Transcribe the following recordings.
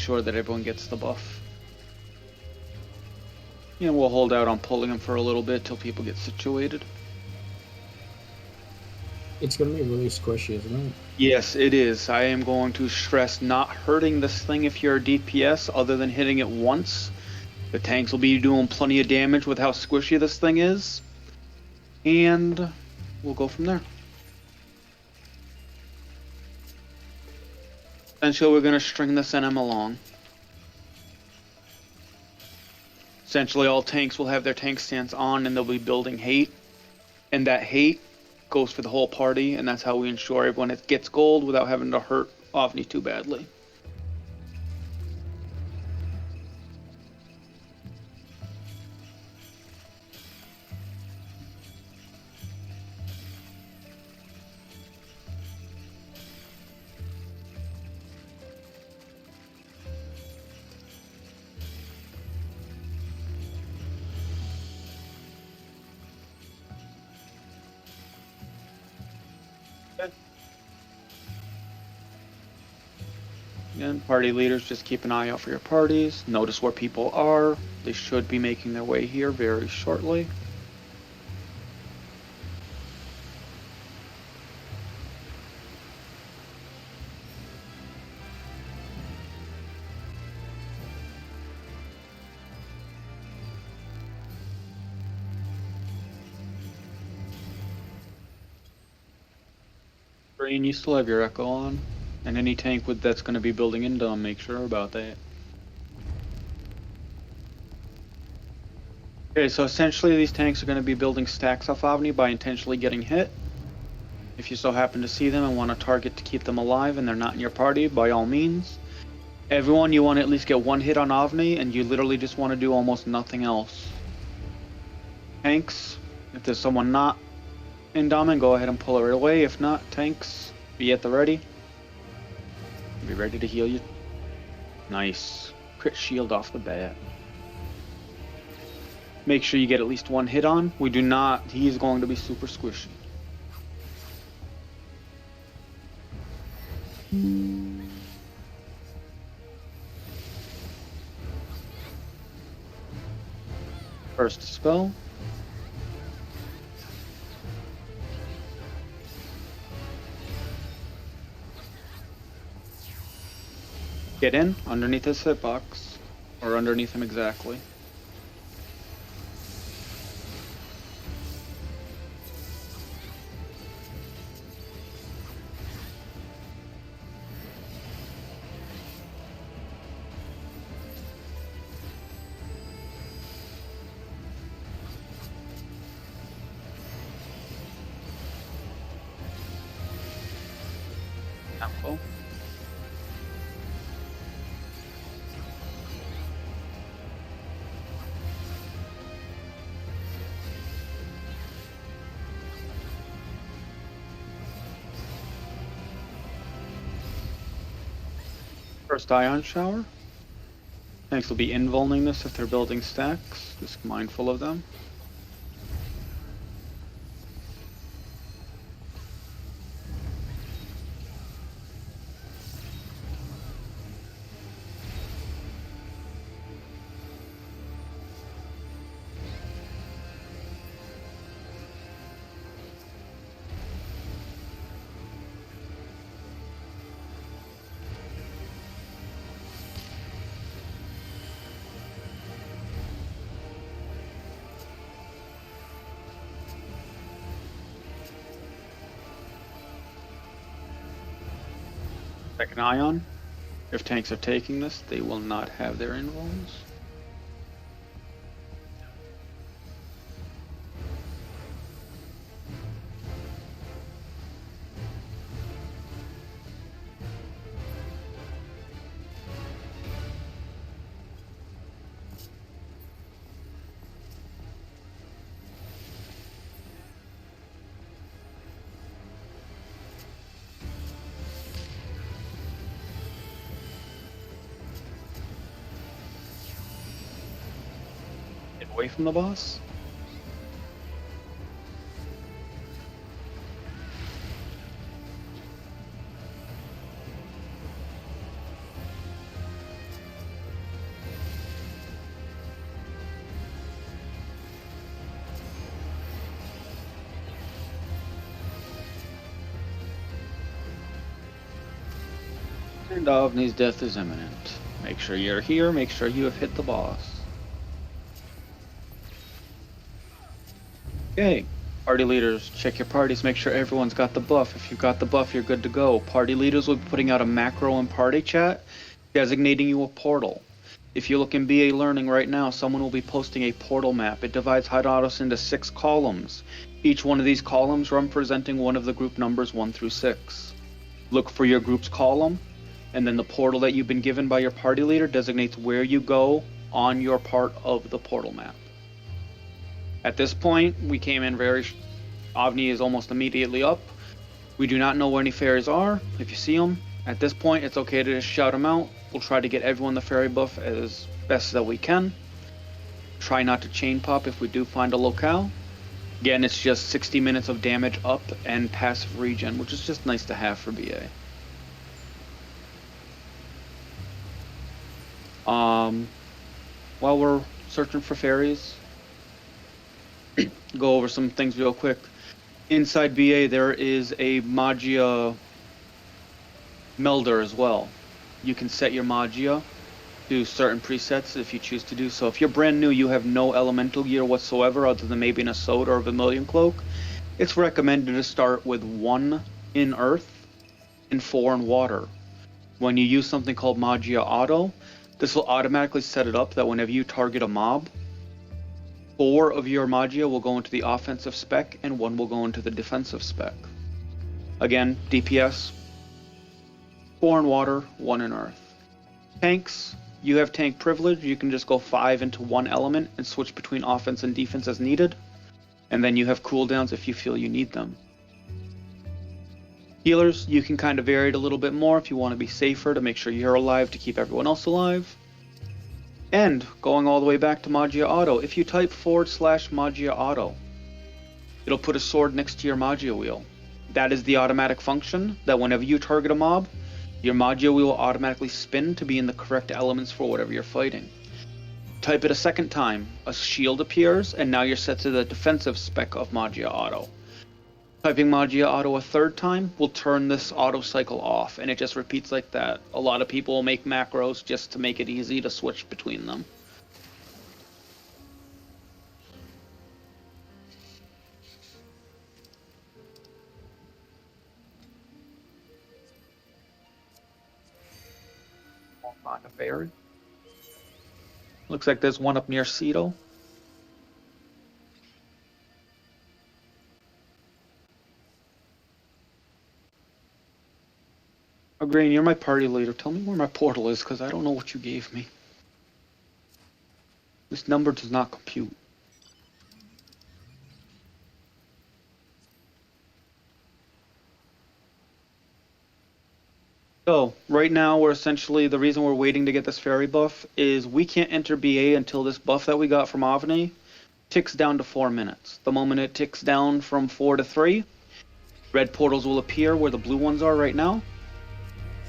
sure that everyone gets the buff. And we'll hold out on pulling him for a little bit till people get situated. It's going to be really squishy, isn't it? Yes, it is. I am going to stress not hurting this thing if you're a DPS, other than hitting it once. The tanks will be doing plenty of damage with how squishy this thing is. And we'll go from there. Essentially, we're going to string this NM along. Essentially, all tanks will have their tank stance on, and they'll be building hate. And that hate goes for the whole party, and that's how we ensure everyone gets gold without having to hurt Ovni too badly. And party leaders, just keep an eye out for your parties. Notice where people are. They should be making their way here very shortly. Brain, you still have your echo on. And any tank that's going to be building into them, make sure about that. Okay, so essentially these tanks are going to be building stacks off Ovni by intentionally getting hit. If you so happen to see them and want a target to keep them alive and they're not in your party, by all means. Everyone, you want to at least get one hit on Ovni, and you literally just want to do almost nothing else. Tanks, if there's someone not in Domin, go ahead and pull it away. If not, tanks, be at the ready. Be ready to heal you. Nice. Crit shield off the bat. Make sure you get at least one hit on. We do not. He is going to be super squishy. First spell. Get in underneath his hitbox, or underneath him exactly. Apple. First ion shower. Tanks will be invulning this if they're building stacks. Just mindful of them. Second ion. If tanks are taking this, they will not have their invulns. Get away from the boss. And Avni's death is imminent. Make sure you're here, make sure you have hit the boss. Okay. Party leaders, check your parties, make sure everyone's got the buff. If you've got the buff, you're good to go. Party leaders will be putting out a macro in party chat, designating you a portal. If you look in BA Learning right now, someone will be posting a portal map. It divides Hydatos into 6 columns. Each one of these columns representing one of the group numbers 1 through 6. Look for your group's column, and then the portal that you've been given by your party leader designates where you go on your part of the portal map. At this point, we came in Avni is almost immediately up. We do not know where any fairies are. If you see them, at this point, it's okay to just shout them out. We'll try to get everyone the fairy buff as best that we can. Try not to chain pop if we do find a locale. Again, it's just 60 minutes of damage up and passive regen, which is just nice to have for BA. While we're searching for fairies, go over some things real quick. Inside BA, there is a Magia melder as well. You can set your Magia to certain presets if you choose to do so. If you're brand new, you have no elemental gear whatsoever other than maybe an Assault or a Vermilion Cloak, it's recommended to start with 1 in Earth and 4 in Water. When you use something called Magia Auto, this will automatically set it up that whenever you target a mob, 4 of your Magia will go into the offensive spec and 1 will go into the defensive spec. Again, DPS, 4 in Water, 1 in Earth. Tanks, you have tank privilege. You can just go 5 into 1 element and switch between offense and defense as needed. And then you have cooldowns if you feel you need them. Healers, you can kind of vary it a little bit more if you want to be safer to make sure you're alive to keep everyone else alive. And going all the way back to Magia Auto, if you type / Magia Auto, it'll put a sword next to your Magia wheel. That is the automatic function that whenever you target a mob, your Magia wheel will automatically spin to be in the correct elements for whatever you're fighting. Type it a second time, a shield appears, and now you're set to the defensive spec of Magia Auto. Typing Magia Auto a third time will turn this auto cycle off, and it just repeats like that. A lot of people will make macros just to make it easy to switch between them. Won't find a fairy. Looks like there's one up near Cedo. Oh, Green, you're my party leader. Tell me where my portal is, because I don't know what you gave me. This number does not compute. So, right now, the reason we're waiting to get this fairy buff is we can't enter BA until this buff that we got from Avni ticks down to 4 minutes. The moment it ticks down from 4 to 3, red portals will appear where the blue ones are right now,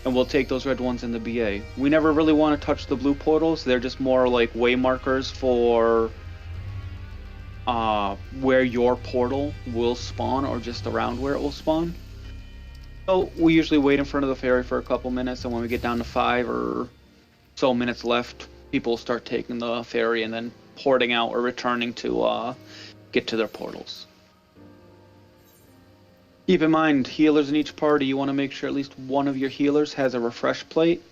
and we'll take those red ones in the BA. We never really want to touch the blue portals. They're just more like way markers for where your portal will spawn or just around where it will spawn. So we usually wait in front of the fairy for a couple minutes, and when we get down to 5 or so minutes left, people start taking the fairy and then porting out or returning to get to their portals. Keep in mind, healers in each party, you want to make sure at least one of your healers has a refresh plate.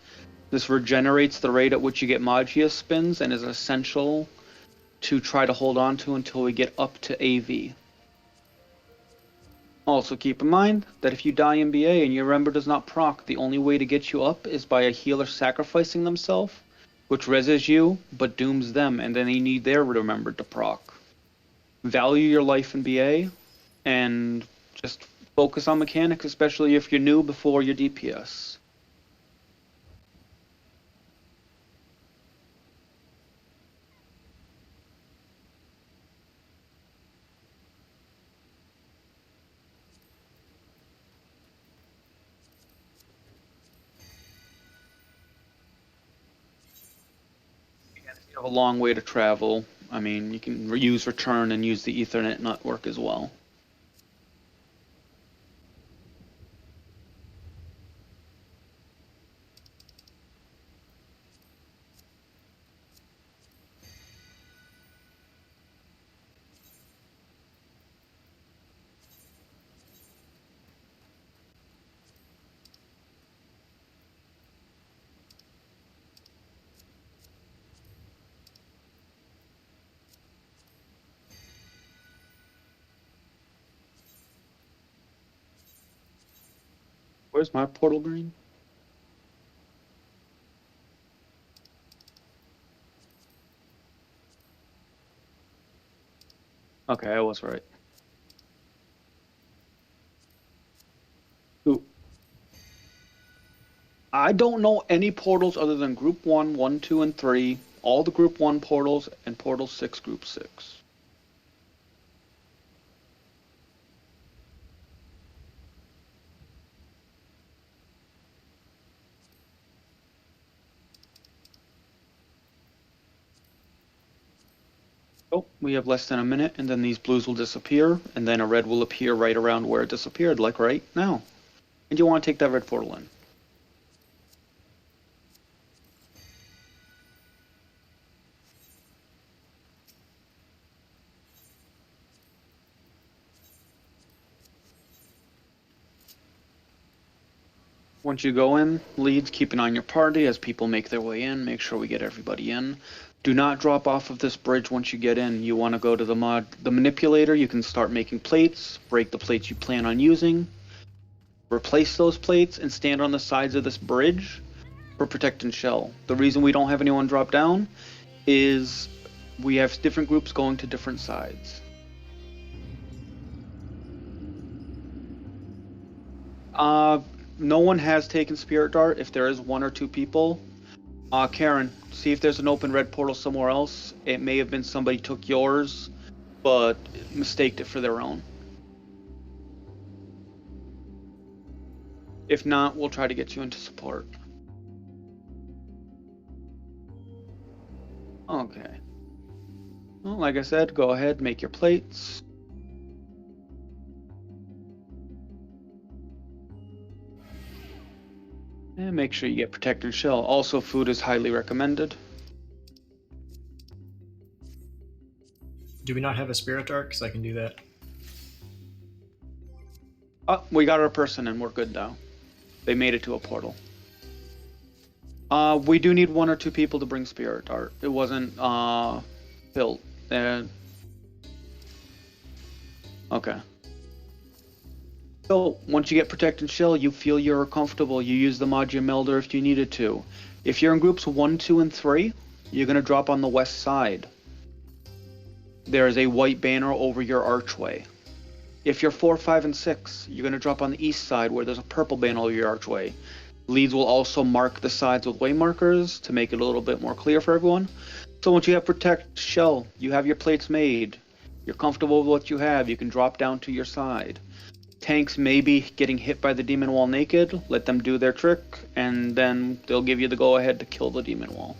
This regenerates the rate at which you get Magia spins and is essential to try to hold on to until we get up to AV. Also keep in mind that if you die in BA and your Remember does not proc, the only way to get you up is by a healer sacrificing themselves, which reses you but dooms them, and then they need their Remember to proc. Value your life in BA and just focus on mechanics, especially if you're new before your DPS. If you have a long way to travel, I mean, you can use return and use the Ethernet network as well. Where's my portal green? Okay, I was right. Ooh. I don't know any portals other than Group 1, 1, 2, and 3, all the Group 1 portals, and Portal 6, Group 6. Oh, we have less than a minute, and then these blues will disappear, and then a red will appear right around where it disappeared, like right now. And you want to take that red portal in. Once you go in, leads, keep an eye on your party as people make their way in. Make sure we get everybody in. Do not drop off of this bridge once you get in. You want to go to the manipulator. You can start making plates, break the plates you plan on using, replace those plates, and stand on the sides of this bridge for protect and shell. The reason we don't have anyone drop down is we have different groups going to different sides. No one has taken Spirit Dart. If there is 1 or 2 people, Karen, see if there's an open red portal somewhere else. It may have been somebody took yours, but mistaked it for their own. If not, we'll try to get you into support. Okay. Well, like I said, go ahead, make your plates. And make sure you get Protect and Shell. Also, food is highly recommended. Do we not have a Spirit Dart? Because I can do that. Oh, we got our person in. We're good now. They made it to a portal. We do need 1 or 2 people to bring Spirit Dart. It wasn't built. Okay. So, once you get Protect and Shell, you feel you're comfortable. You use the Magia Melder if you needed to. If you're in groups 1, 2, and 3, you're going to drop on the west side. There is a white banner over your archway. If you're 4, 5, and 6, you're going to drop on the east side where there's a purple banner over your archway. Leads will also mark the sides with way markers to make it a little bit more clear for everyone. So once you have Protect Shell, you have your plates made, you're comfortable with what you have, you can drop down to your side. Tanks may be getting hit by the demon wall naked, let them do their trick, and then they'll give you the go-ahead to kill the demon wall.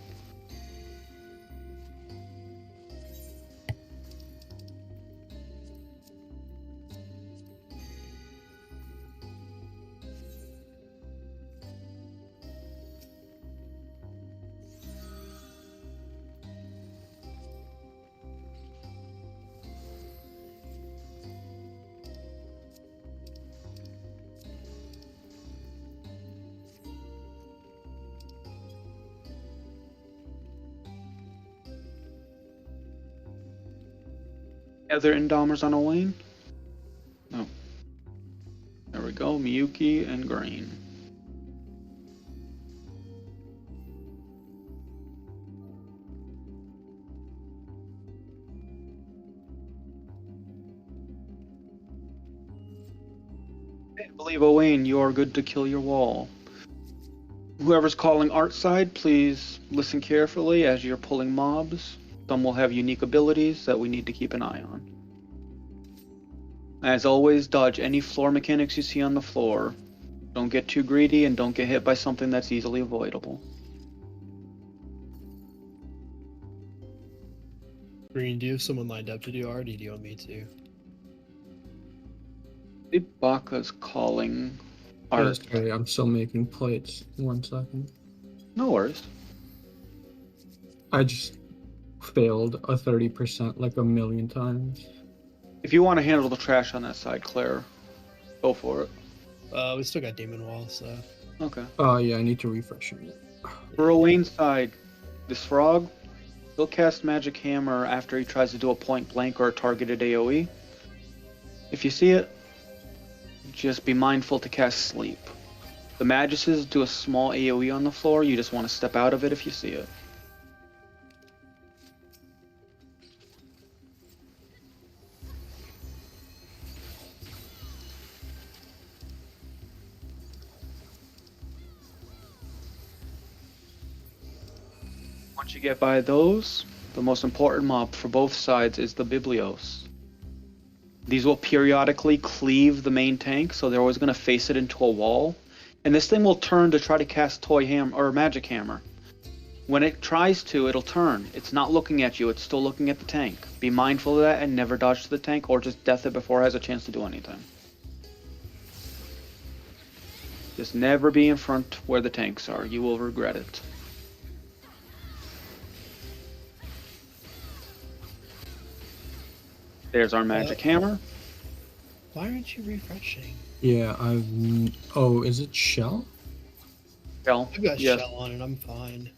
Other Indomers on Owain? No. There we go, Miyuki and Green. I believe, Owain, you are good to kill your wall. Whoever's calling art side, please listen carefully as you're pulling mobs. Some will have unique abilities that we need to keep an eye on. As always, dodge any floor mechanics you see on the floor. Don't get too greedy and don't get hit by something that's easily avoidable. Green, do you have someone lined up to do art, or do you want me to? Ibaka's calling art. Okay, I'm still making plates. 1 second. No worries. I just failed a 30% like a million times. If you want to handle the trash on that side, Claire, go for it. We still got Demon Wall, so. Okay. Oh yeah, I need to refresh it. For Owain's side, this frog, he'll cast Magic Hammer after he tries to do a point blank or a targeted AoE. If you see it, just be mindful to cast Sleep. The Maguses do a small AoE on the floor. You just want to step out of it if you see it. Once you get by those, the most important mob for both sides is the Biblios. These will periodically cleave the main tank, so they're always going to face it into a wall. And this thing will turn to try to cast Toy Hammer or Magic Hammer. When it tries to, it'll turn. It's not looking at you, it's still looking at the tank. Be mindful of that and never dodge to the tank or just death it before it has a chance to do anything. Just never be in front where the tanks are. You will regret it. There's our Magic Hammer. Why aren't you refreshing? Yeah, oh, is it Shell? Shell. I've got Yes. shell on it, I'm fine.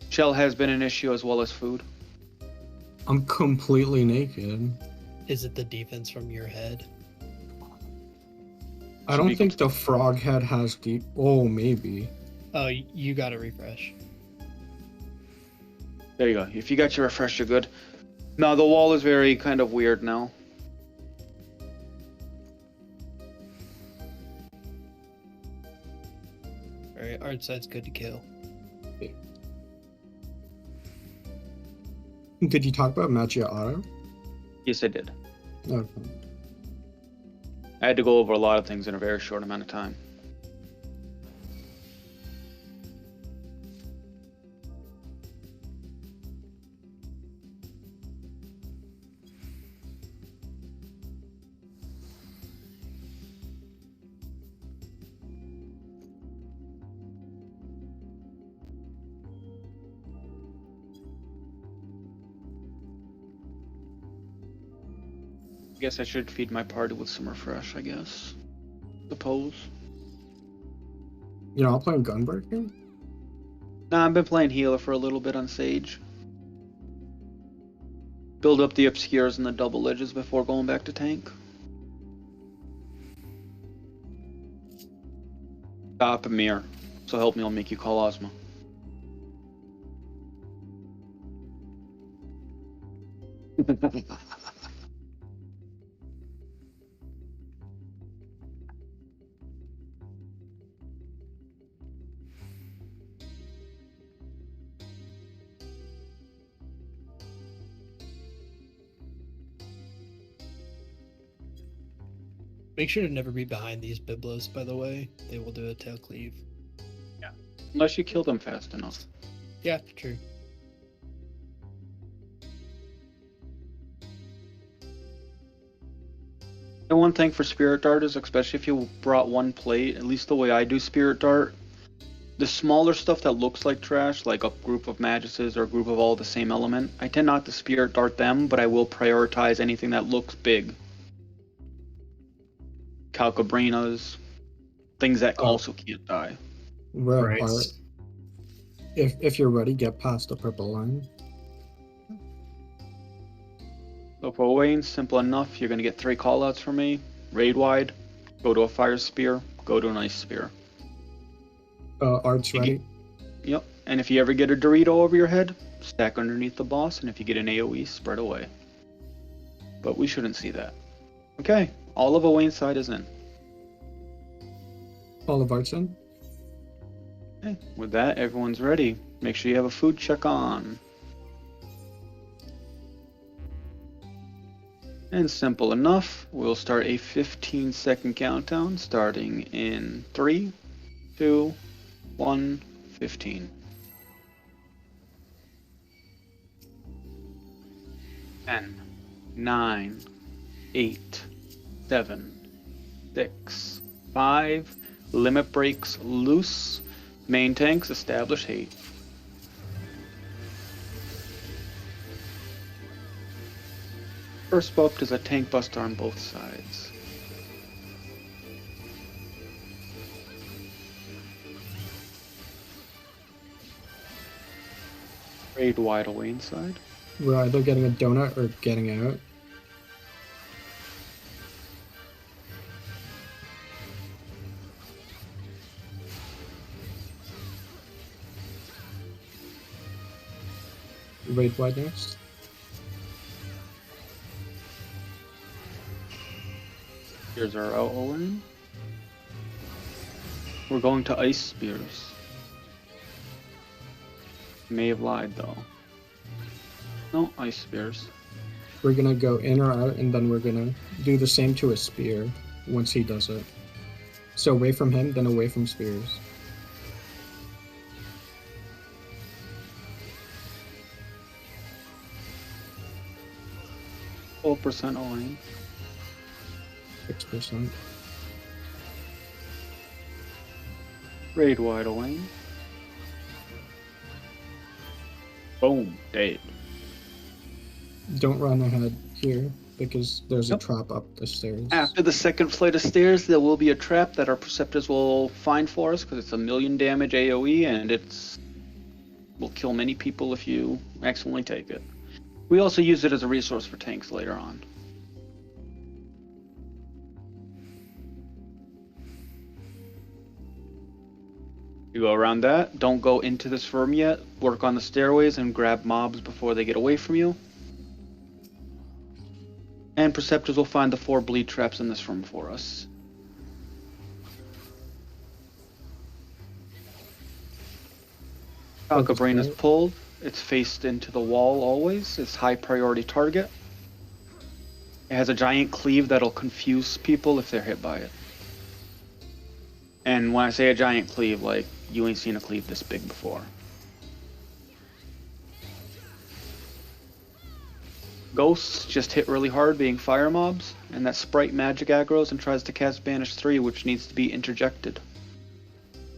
Shell has been an issue as well as food. I'm completely naked. Is it the defense from your head? I don't think the frog head has deep. Oh, maybe. Oh, you gotta refresh. There you go. If you got your refresh, you're good. No, the wall is very kind of weird now. Alright, art side's good to kill. Did you talk about Maggiato? Yes, I did. Okay. I had to go over a lot of things in a very short amount of time. I guess I should feed my party with some refresh, I guess. Suppose. You're not playing Gunbreaker? Nah, I've been playing healer for a little bit on Sage. Build up the obscures and the double edges before going back to tank. Stop Amir. So help me, I'll make you call Ozma. Make sure to never be behind these Biblos, by the way. They will do a tail cleave. Unless you kill them fast enough. Yeah, true. And one thing for Spirit Dart is, especially if you brought one plate, at least the way I do Spirit Dart, the smaller stuff that looks like trash, like a group of Maguses or a group of all the same element, I tend not to Spirit Dart them, but I will prioritize anything that looks big. Calcabrinas, things that also can't die. Right. Right. If you're ready, get past the purple line. So for Wayne, simple enough. You're going to get 3 callouts from me. Raid wide, go to a fire spear, go to an ice spear. Art's ready. Yep. And if you ever get a Dorito over your head, stack underneath the boss, and if you get an AoE, spread away. But we shouldn't see that. Okay, all of Owain's side is in. All of Art's in. Okay, with that, everyone's ready. Make sure you have a food check on. And simple enough, we'll start a 15-second countdown starting in 3, 2, 1, 15. 10, 9, 8, 7, 6, 5, limit breaks loose, main tanks establish hate. First up is a tank buster on both sides. Raid wide away inside. We're either getting a donut or getting out. Raid wide next. Here's our out lane. We're going to ice spears. May have lied though. No, ice spears. We're gonna go in or out, and then we're gonna do the same to a spear once he does it. So away from him, then away from spears. %, lane. 6%. Raid wide lane. Boom, dead. Don't run ahead here because there's Yep. a trap up the stairs. After the second flight of stairs, there will be a trap that our Preceptors will find for us because it's a 1,000,000 damage AoE and it's will kill many people if you accidentally take it. We also use it as a resource for tanks later on. You go around that. Don't go into this room yet. Work on the stairways and grab mobs before they get away from you. And Preceptors will find the 4 bleed traps in this room for us. Falca Brain is pulled. It's faced into the wall always. It's high priority target. It has a giant cleave that'll confuse people if they're hit by it. And when I say a giant cleave, like, you ain't seen a cleave this big before. Ghosts just hit really hard being fire mobs, and that sprite magic aggroes and tries to cast Banish 3, which needs to be interjected.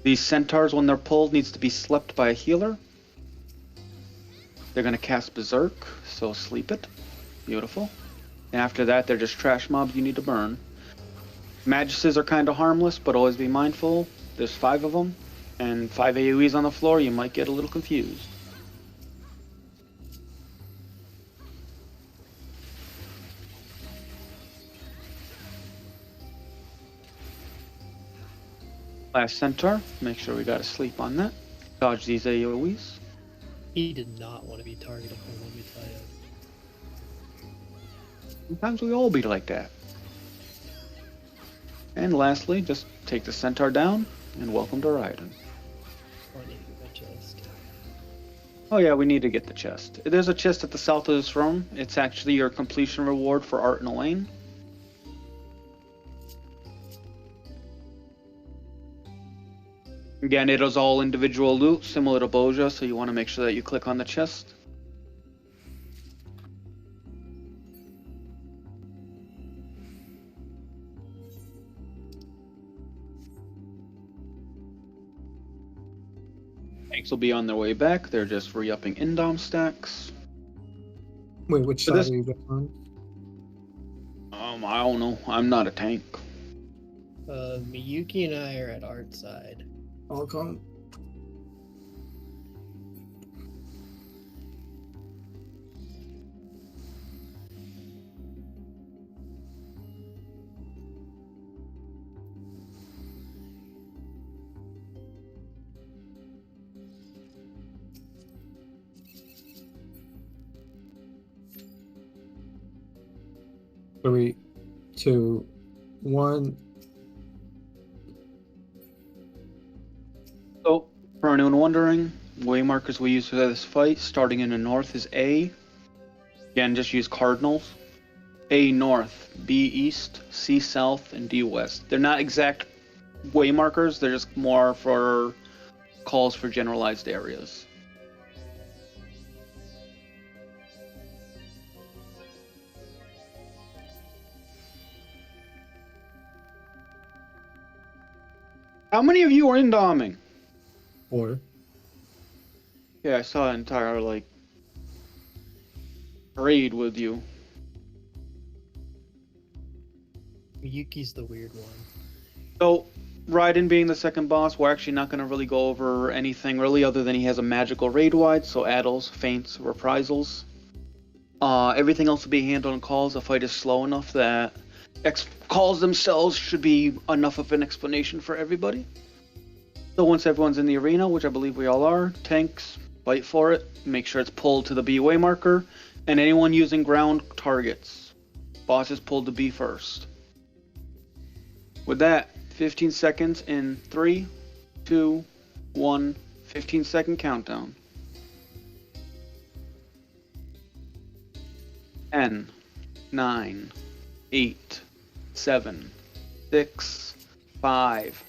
These centaurs, when they're pulled, needs to be slept by a healer. They're going to cast Berserk, so sleep it. Beautiful. And after that, they're just trash mobs you need to burn. Maguses are kind of harmless, but always be mindful. There's 5 of them, and 5 AoEs on the floor, you might get a little confused. Last centaur, make sure we got a sleep on that. Dodge these AoEs. He did not want to be targeted for one Messiah. Sometimes we all be like that. And lastly, just take the centaur down, and welcome to Raiden. Oh, I need to get my chest. Oh yeah, we need to get the chest. There's a chest at the south of this room. It's actually your completion reward for Art and Elaine. Again, it is all individual loot, similar to Boja, so you want to make sure that you click on the chest. Tanks will be on their way back. They're just re-upping Indom stacks. Wait, which So side this- are you guys on? I don't know. I'm not a tank. Miyuki and I are at Art side. I'll come. Three, 2, 1. So, for anyone wondering, way markers we use for this fight, starting in the north is A. Again, just use cardinals. A north, B east, C south, and D west. They're not exact way markers, they're just more for calls for generalized areas. How many of you are in doming? 4. Yeah, I saw an entire, parade with you. Miyuki's the weird one. So, Raiden being the second boss, we're actually not going to really go over anything really other than he has a magical raid wide, so addles, feints, reprisals. Everything else will be handled in calls. The fight is slow enough that calls themselves should be enough of an explanation for everybody. So once everyone's in the arena, which I believe we all are, tanks, Fight for it. Make sure it's pulled to the B waymarker. And anyone using ground targets. Boss is pulled to B first. With that, 15 seconds in 3, 2, 1, 15-second countdown. 10, 9, 8, 7, 6, 5.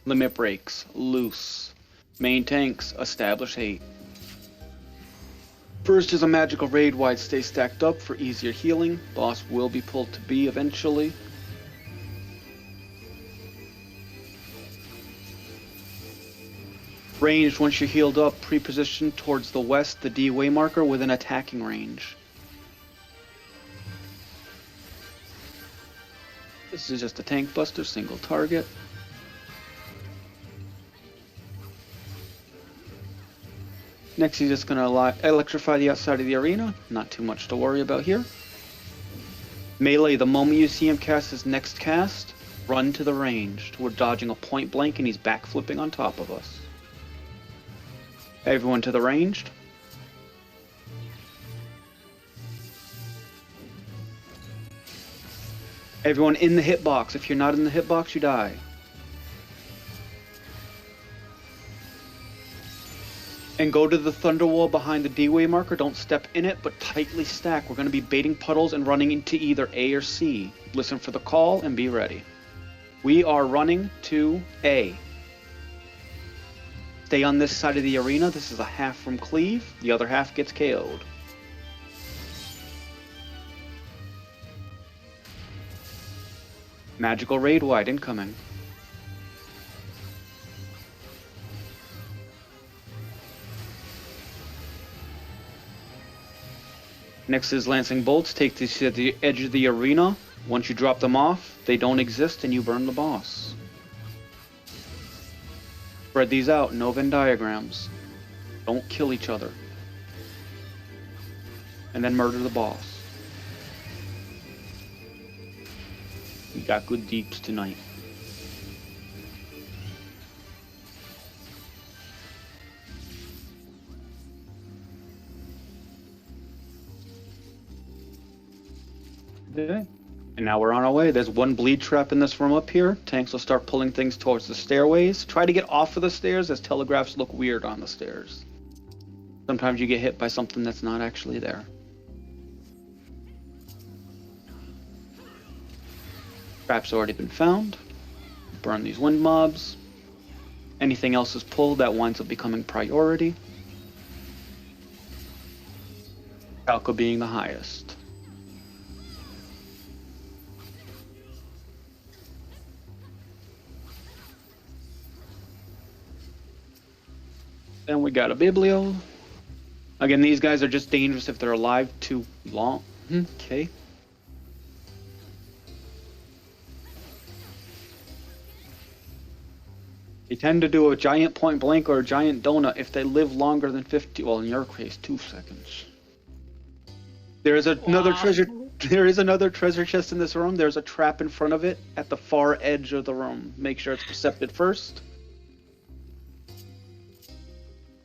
Limit breaks, loose. Main tanks, establish 8. First is a magical raid wide stay stacked up for easier healing. Boss will be pulled to B eventually. Ranged, once you're healed up, pre-position towards the west, the D waymarker within attacking range. This is just a tank buster, single target. Next, he's just going to electrify the outside of the arena. Not too much to worry about here. Melee, the moment you see him cast his next cast, run to the range. We're dodging a point blank and he's backflipping on top of us. Everyone to the ranged. Everyone in the hitbox. If you're not in the hitbox, you die. And go to the thunder wall behind the D-way marker. Don't step in it, but tightly stack. We're going to be baiting puddles and running into either A or C. Listen for the call and be ready. We are running to A. Stay on this side of the arena. This is a half from cleave. The other half gets KO'd. Magical raid wide incoming. Next is Lancing Bolts. Take these to the edge of the arena. Once you drop them off, they don't exist and you burn the boss. Spread these out, no Venn diagrams. Don't kill each other. And then murder the boss. We got good deeps tonight. Okay. And now we're on our way. There's one bleed trap in this room up here. Tanks will start pulling things towards the stairways. Try to get off of the stairs as telegraphs look weird on the stairs. Sometimes you get hit by something that's not actually there. Trap's already been found. Burn these wind mobs. Anything else is pulled, that winds up becoming priority. Falco being the highest. Then we got a Biblio. Again, these guys are just dangerous if they're alive too long. Okay. They tend to do a giant point blank or a giant donut if they live longer than 50. Well, in your case, 2 seconds. There is another treasure. There is another treasure chest in this room. There's a trap in front of it at the far edge of the room. Make sure it's percepted first.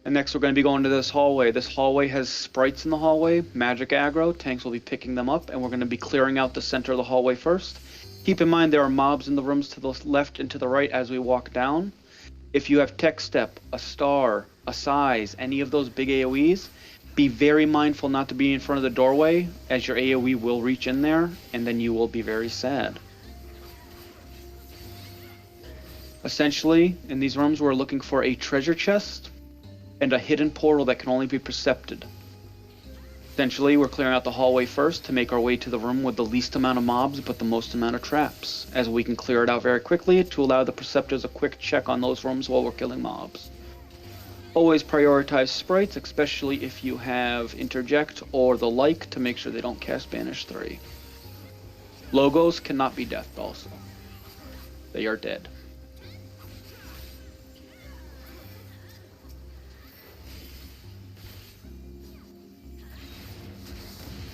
And next we're going to be going to this hallway. This hallway has sprites in the hallway, magic aggro. Tanks will be picking them up, and we're going to be clearing out the center of the hallway first. Keep in mind there are mobs in the rooms to the left and to the right as we walk down. If you have tech step, a star, a size, any of those big AoEs, be very mindful not to be in front of the doorway, as your AoE will reach in there, and then you will be very sad. Essentially, in these rooms we're looking for a treasure chest and a hidden portal that can only be percepted. Essentially, we're clearing out the hallway first to make our way to the room with the least amount of mobs but the most amount of traps, as we can clear it out very quickly to allow the Perceptors a quick check on those rooms while we're killing mobs. Always prioritize sprites, especially if you have Interject or the like, to make sure they don't cast Banish 3. Logos cannot be deathed also. They are dead.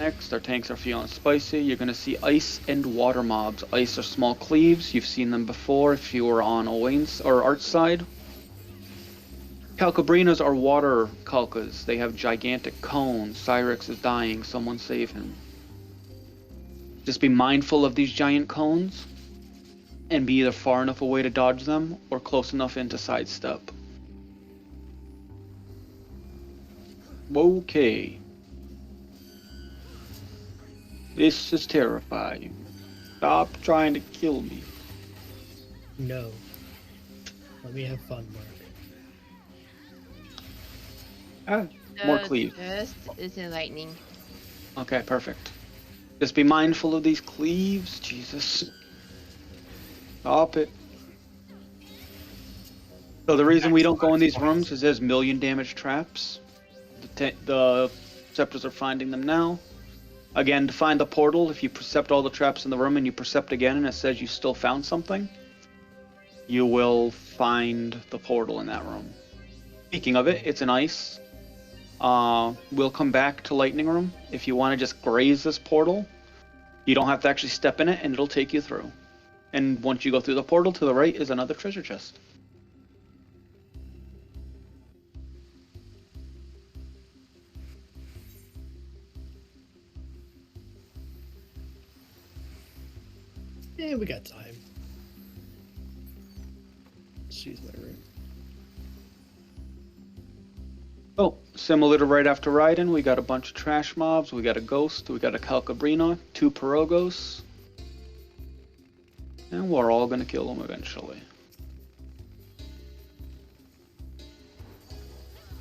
Next, our tanks are feeling spicy. You're going to see ice and water mobs. Ice are small cleaves. You've seen them before if you were on Owain's or Art's side. Calcabrinas are water calcas. They have gigantic cones. Cyrex is dying. Someone save him. Just be mindful of these giant cones and be either far enough away to dodge them or close enough in to sidestep. Okay. This is terrifying. Stop trying to kill me. No. Let me have fun, Mark. More cleave. Just is in lightning. Okay, perfect. Just be mindful of these cleaves. Jesus. Stop it. So the reason we don't go in these rooms is there's million damage traps. The Perceptors are finding them now. Again, to find the portal, if you percept all the traps in the room and you percept again and it says you still found something, you will find the portal in that room. Speaking of it, it's an ice. We'll come back to Lightning Room. If you want to just graze this portal, you don't have to actually step in it and it'll take you through. And once you go through the portal, to the right is another treasure chest. Yeah, we got time. She's my room. Oh, similar to right after Raiden, we got a bunch of trash mobs. We got a ghost. We got a Calcabrina, 2 Pirogos. And we're all gonna kill them eventually.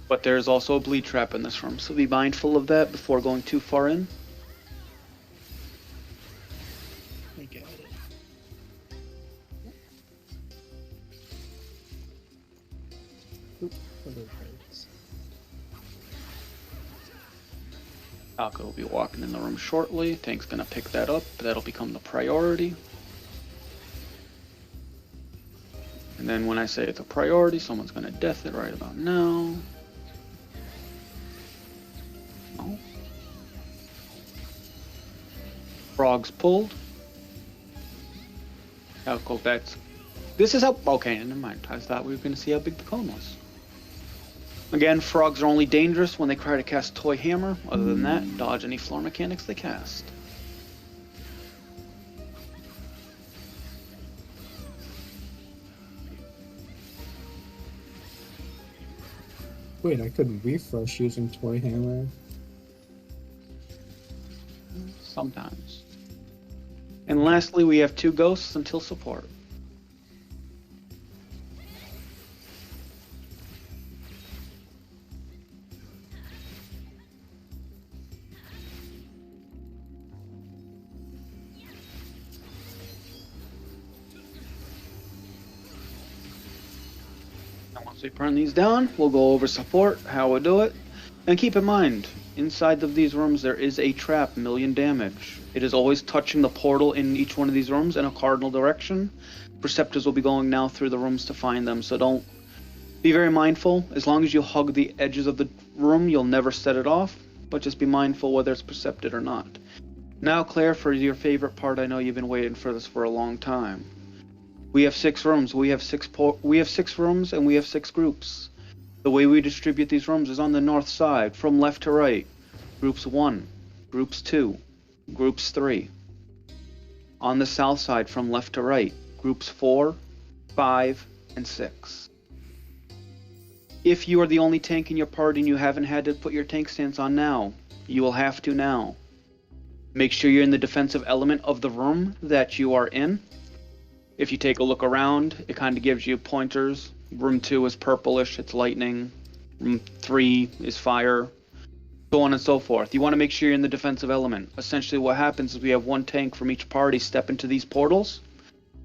But there's also a bleed trap in this room, so be mindful of that before going too far in. I got it. Oop, other friends. Falco will be walking in the room shortly. Tank's gonna pick that up. That'll become the priority. And then when I say it's a priority, someone's gonna death it right about now. Oh. Frogs pulled. Falco bets. This is how. Okay, never mind. I thought we were gonna see how big the cone was. Again, frogs are only dangerous when they try to cast Toy Hammer. Other than that, dodge any floor mechanics they cast. Wait, I could refresh using Toy Hammer. Sometimes. And lastly, we have 2 ghosts until support. And once we burn these down, we'll go over support, how we do it. And keep in mind, inside of these rooms there is a trap, million damage. It is always touching the portal in each one of these rooms in a cardinal direction. Perceptors will be going now through the rooms to find them, so don't be very mindful. As long as you hug the edges of the room, you'll never set it off, but just be mindful whether it's percepted or not. Now, Claire, for your favorite part, I know you've been waiting for this for a long time. We have 6 rooms. We have 6 rooms and we have 6 groups. The way we distribute these rooms is on the north side, from left to right. Groups 1, Groups 2, Groups 3. On the south side, from left to right, Groups 4, 5, and 6. If you are the only tank in your party and you haven't had to put your tank stance on now, you will have to now. Make sure you're in the defensive element of the room that you are in. If you take a look around, it kind of gives you pointers. Room 2 is purplish, it's lightning. Room 3 is fire. So on and so forth. You want to make sure you're in the defensive element. Essentially what happens is we have 1 tank from each party step into these portals.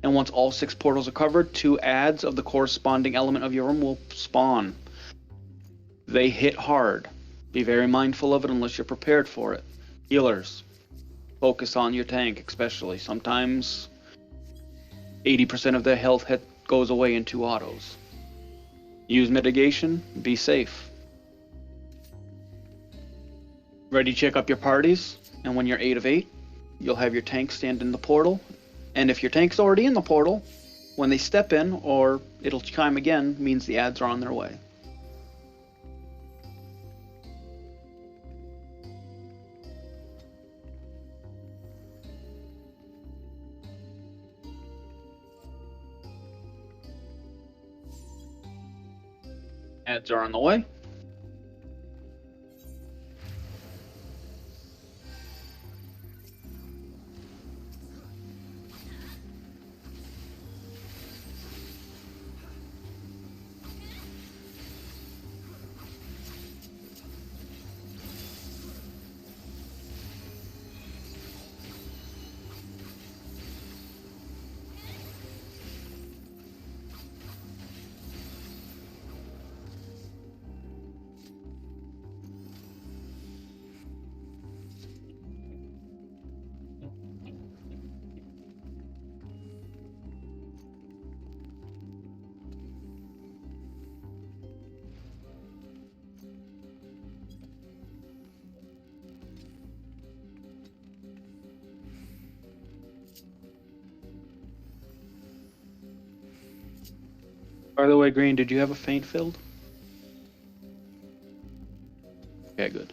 And once all 6 portals are covered, 2 adds of the corresponding element of your room will spawn. They hit hard. Be very mindful of it unless you're prepared for it. Healers, focus on your tank especially. Sometimes 80% of their health goes away in 2 autos. Use mitigation, be safe. Ready to check up your parties, and when you're 8 of 8, you'll have your tank stand in the portal. And if your tank's already in the portal, when they step in, or it'll chime again, means the adds are on their way. Ads are on the way. By the way, Green, did you have a feint filled? Okay, good.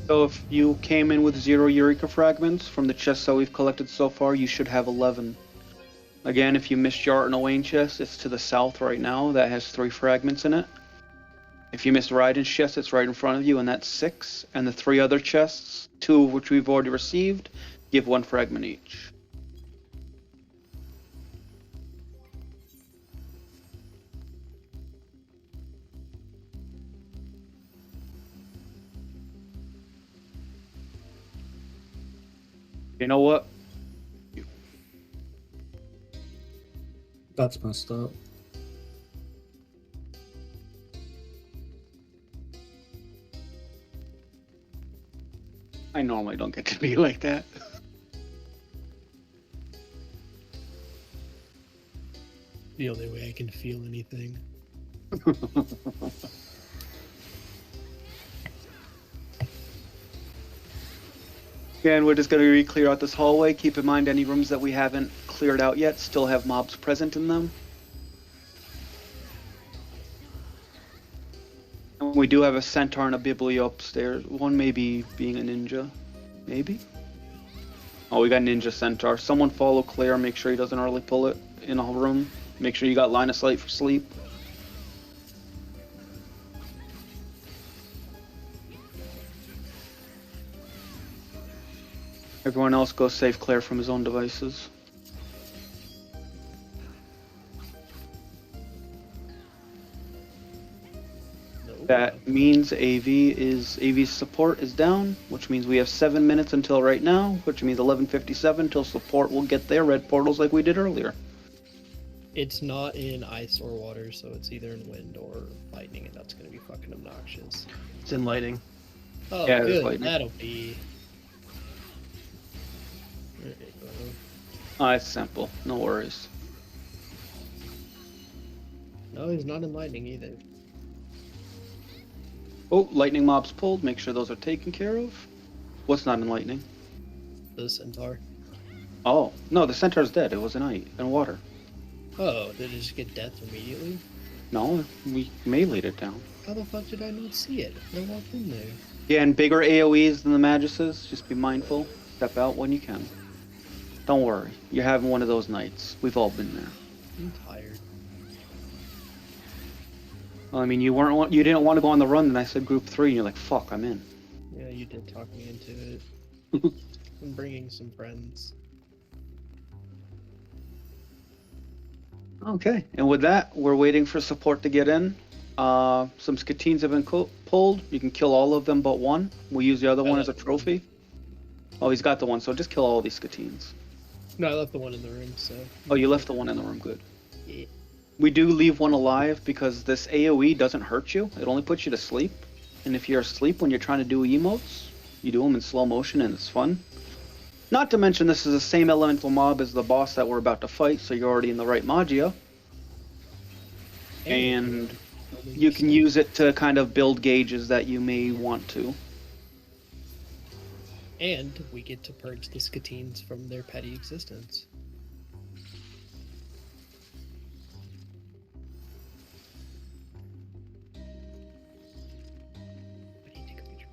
So if you came in with 0 Eureka fragments from the chests that we've collected so far, you should have 11. Again, if you missed your Art and Owain chest, it's to the south right now. That has 3 fragments in it. If you missed Raiden's chest, it's right in front of you, and that's 6. And the 3 other chests, 2 of which we've already received, give 1 fragment each. You know what? That's messed up. I normally don't get to be like that. The only way I can feel anything. Again, we're just going to re-clear out this hallway. Keep in mind any rooms that we haven't cleared out yet still have mobs present in them. And we do have a centaur and a biblio upstairs. One maybe being a ninja. Maybe? Oh, we got ninja centaur. Someone follow Claire. Make sure he doesn't early pull it in a room. Make sure you got line of sight for sleep. Everyone else go save Claire from his own devices. That means AV's support is down, which means we have 7 minutes until right now, which means 11:57 till support will get their red portals like we did earlier. It's not in ice or water, so it's either in wind or lightning, and that's gonna be fucking obnoxious. It's in lighting. Oh, Yeah, it's good. lightning. That'll be. Oh, it's simple. No worries. No, he's not in lightning either. Oh, lightning mobs pulled. Make sure those are taken care of. What's not in lightning? The centaur. Oh, no, the centaur's dead. It was in water. Oh, did it just get death immediately? No, we meleeed it down. How the fuck did I not see it? I walked in there. Yeah, and bigger AoEs than the Maguses. Just be mindful. Step out when you can. Don't worry. You're having one of those nights. We've all been there. I'm tired. Well, I mean, you didn't want to go on the run, and I said group 3, and you're like, fuck, I'm in. Yeah, you did talk me into it. I'm bringing some friends. Okay, and with that, we're waiting for support to get in. Some Skatines have been pulled. You can kill all of them but one. We'll use the other one as a trophy. Oh, he's got the one, so just kill all these Skatines. No, I left the one in the room, so. Oh, you left the one in the room, good. Yeah. We do leave one alive because this AoE doesn't hurt you. It only puts you to sleep. And if you're asleep when you're trying to do emotes, you do them in slow motion and it's fun. Not to mention this is the same elemental mob as the boss that we're about to fight, so you're already in the right Magia. And you can use it to kind of build gauges that you may want to. And we get to purge the Skatines from their petty existence. I need to take a picture.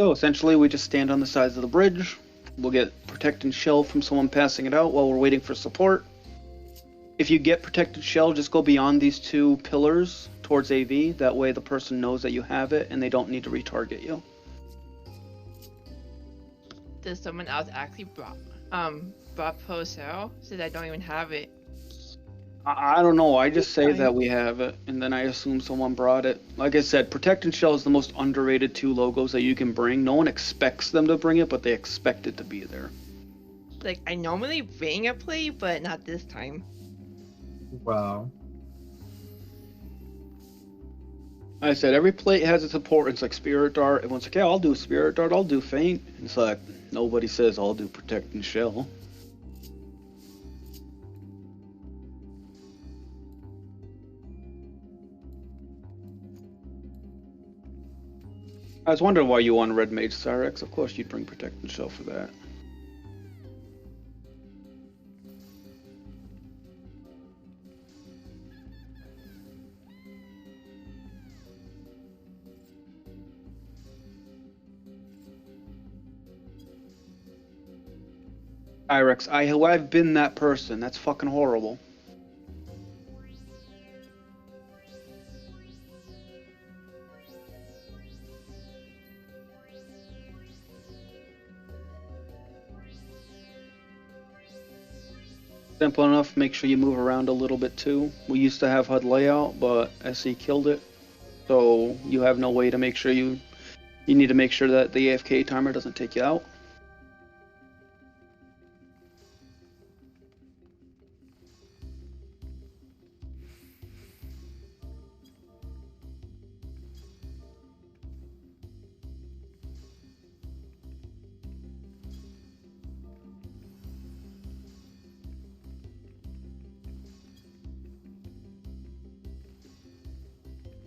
So essentially, we just stand on the sides of the bridge. We'll get protect and shell from someone passing it out while we're waiting for support. If you get protected shell, just go beyond these 2 pillars towards AV. That way the person knows that you have it and they don't need to retarget you. Does someone else actually brought post out so that I don't even have it? I don't know. I just say that we have it, and then I assume someone brought it. Like I said, Protect and Shell is the most underrated 2 logos that you can bring. No one expects them to bring it, but they expect it to be there. Like, I normally bring a play, but not this time. Wow. I said every plate has its importance, like Spirit Dart. Everyone's like, yeah, I'll do Spirit Dart, I'll do Feint. It's like, nobody says I'll do Protect and Shell. I was wondering why you won Red Mage Cyrex. Of course you'd bring Protect and Shell for that. Cyrex, I've been that person. That's fucking horrible. Simple enough. Make sure you move around a little bit too. We used to have HUD layout, but SE killed it. So you have no way to make sure you need to make sure that the AFK timer doesn't take you out.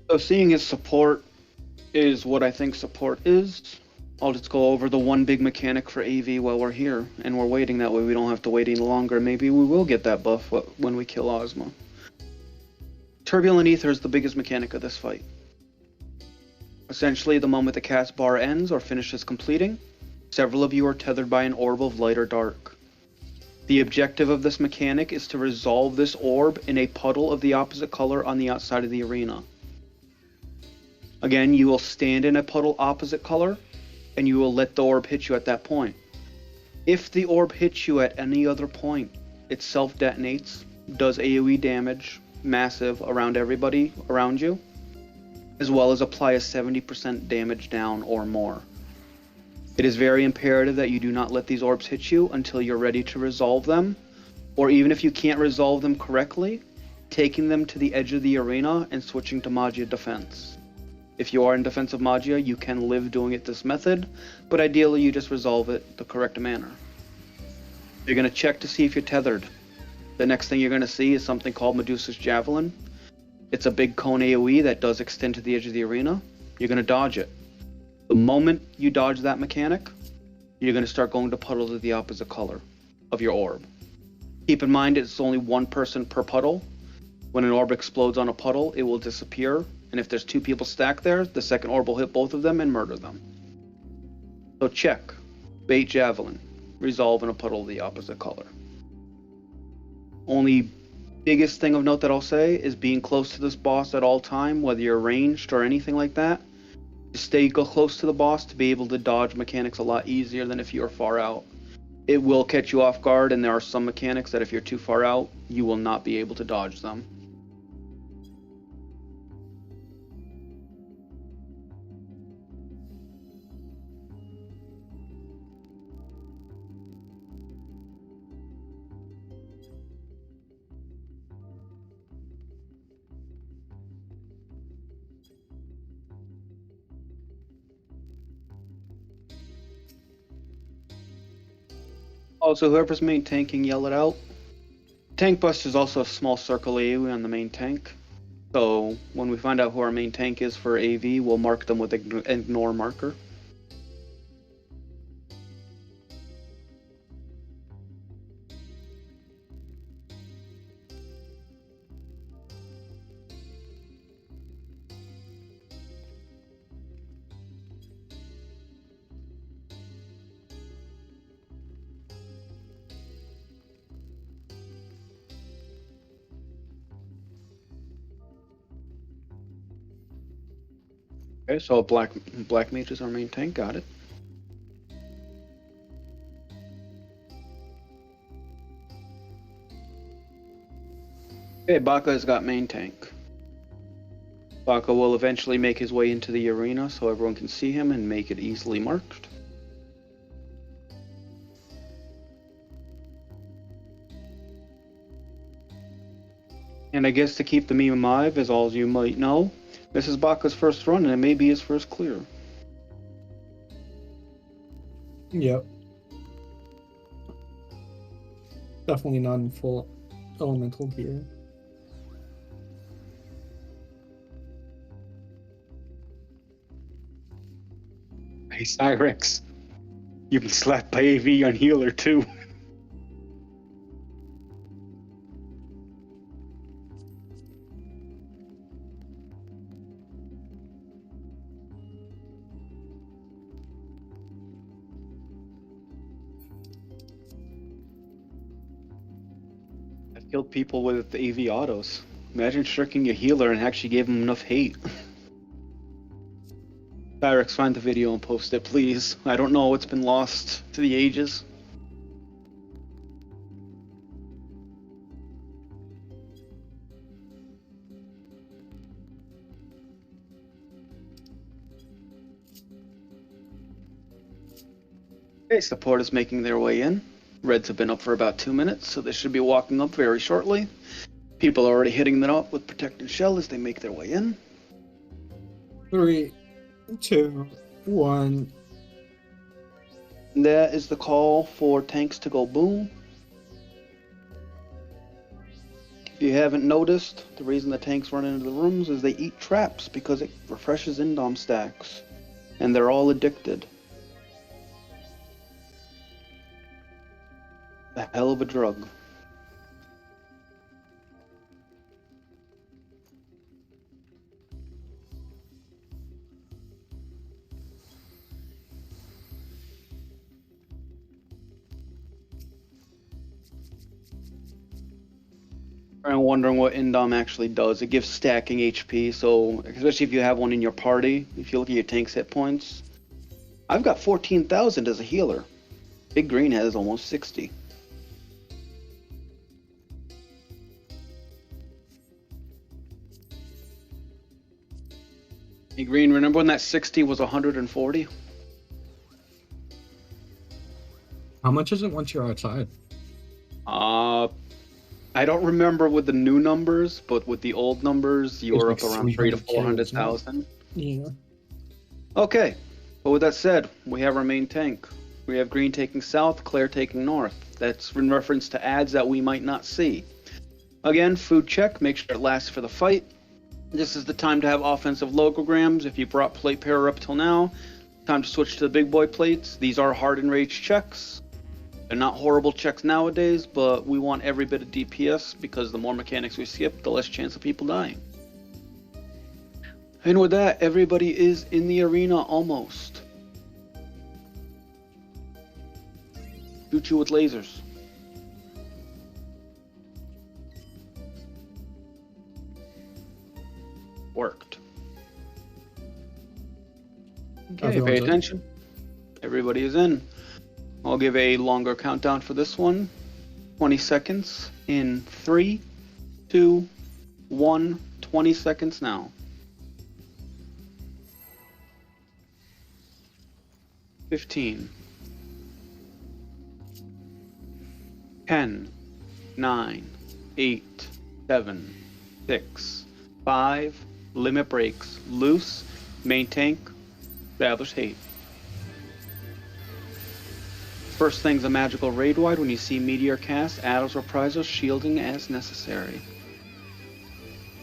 So seeing his support is what I think support is. I'll just go over the one big mechanic for AV while we're here, and we're waiting. That way we don't have to wait any longer. Maybe we will get that buff when we kill Ozma. Turbulent Ether is the biggest mechanic of this fight. Essentially, the moment the cast bar ends or finishes completing, several of you are tethered by an orb of light or dark. The objective of this mechanic is to resolve this orb in a puddle of the opposite color on the outside of the arena. Again, you will stand in a puddle opposite color, and you will let the orb hit you at that point. If the orb hits you at any other point, it self-detonates, does AoE damage, massive, around everybody around you, as well as apply a 70% damage down or more. It is very imperative that you do not let these orbs hit you until you're ready to resolve them, or even if you can't resolve them correctly, taking them to the edge of the arena and switching to Magia Defense. If you are in defensive Magia, you can live doing it this method, but ideally you just resolve it the correct manner. You're going to check to see if you're tethered. The next thing you're going to see is something called Medusa's Javelin. It's a big cone AoE that does extend to the edge of the arena. You're going to dodge it. The moment you dodge that mechanic, you're going to start going to puddles of the opposite color of your orb. Keep in mind it's only one person per puddle. When an orb explodes on a puddle, it will disappear. And if there's 2 people stacked there, the second orb will hit both of them and murder them. So check. Bait Javelin. Resolve in a puddle of the opposite color. Only biggest thing of note that I'll say is being close to this boss at all time, whether you're ranged or anything like that. Just go close to the boss to be able to dodge mechanics a lot easier than if you're far out. It will catch you off guard, and there are some mechanics that if you're too far out, you will not be able to dodge them. Also, whoever's main tanking, yell it out. Tank Bust is also a small circle AoE on the main tank. So when we find out who our main tank is for AV, we'll mark them with ignore marker. Okay, so black mage is our main tank. Got it. Okay, Baka has got main tank. Baka will eventually make his way into the arena so everyone can see him and make it easily marked. And I guess to keep the meme alive, as all of you might know, this is Baka's first run and it may be his first clear. Yep. Definitely not in full elemental gear. Hey Cyrex, you've been slapped by AV on healer too. I've killed people with AV autos. Imagine shirking a healer and actually gave him enough hate. Cyrex, find the video and post it, please. I don't know, it's been lost to the ages. Okay, support is making their way in. Reds have been up for about 2 minutes, so they should be walking up very shortly. People are already hitting them up with protected shell as they make their way in. 3, 2, 1. That is the call for tanks to go boom. If you haven't noticed, the reason the tanks run into the rooms is they eat traps because it refreshes indom stacks. And they're all addicted. A hell of a drug. I'm wondering what Indom actually does. It gives stacking HP, so especially if you have one in your party, if you look at your tank's hit points. I've got 14,000 as a healer. Big Green has almost 60. Hey Green, remember when that 60 was 140? How much is it once you're outside? I don't remember with the new numbers, but with the old numbers, you were It's up like around 300 to 300K, isn't it? 400,000. Yeah. Okay, but with that said, we have our main tank. We have Green taking south, Claire taking north. That's in reference to ads that we might not see. Again, food check, make sure it lasts for the fight. This is the time to have offensive logograms. If you brought plate pair up till now, time to switch to the big boy plates. These are hard enraged checks. They're not horrible checks nowadays, but we want every bit of DPS because the more mechanics we skip, the less chance of people dying. And with that, everybody is in the arena almost. Shoot you with lasers. Worked. Okay, Everyone's pay in. attention. Everybody is in. I'll give a longer countdown for this one. 20 seconds in 3, 2, 1. 20 seconds now. 15. 10. 9. 8. 7. 6. 5. Limit breaks. Loose. Main tank. Establish hate. First thing's a magical raid wide. When you see meteor cast, add-ons, reprisals, shielding as necessary.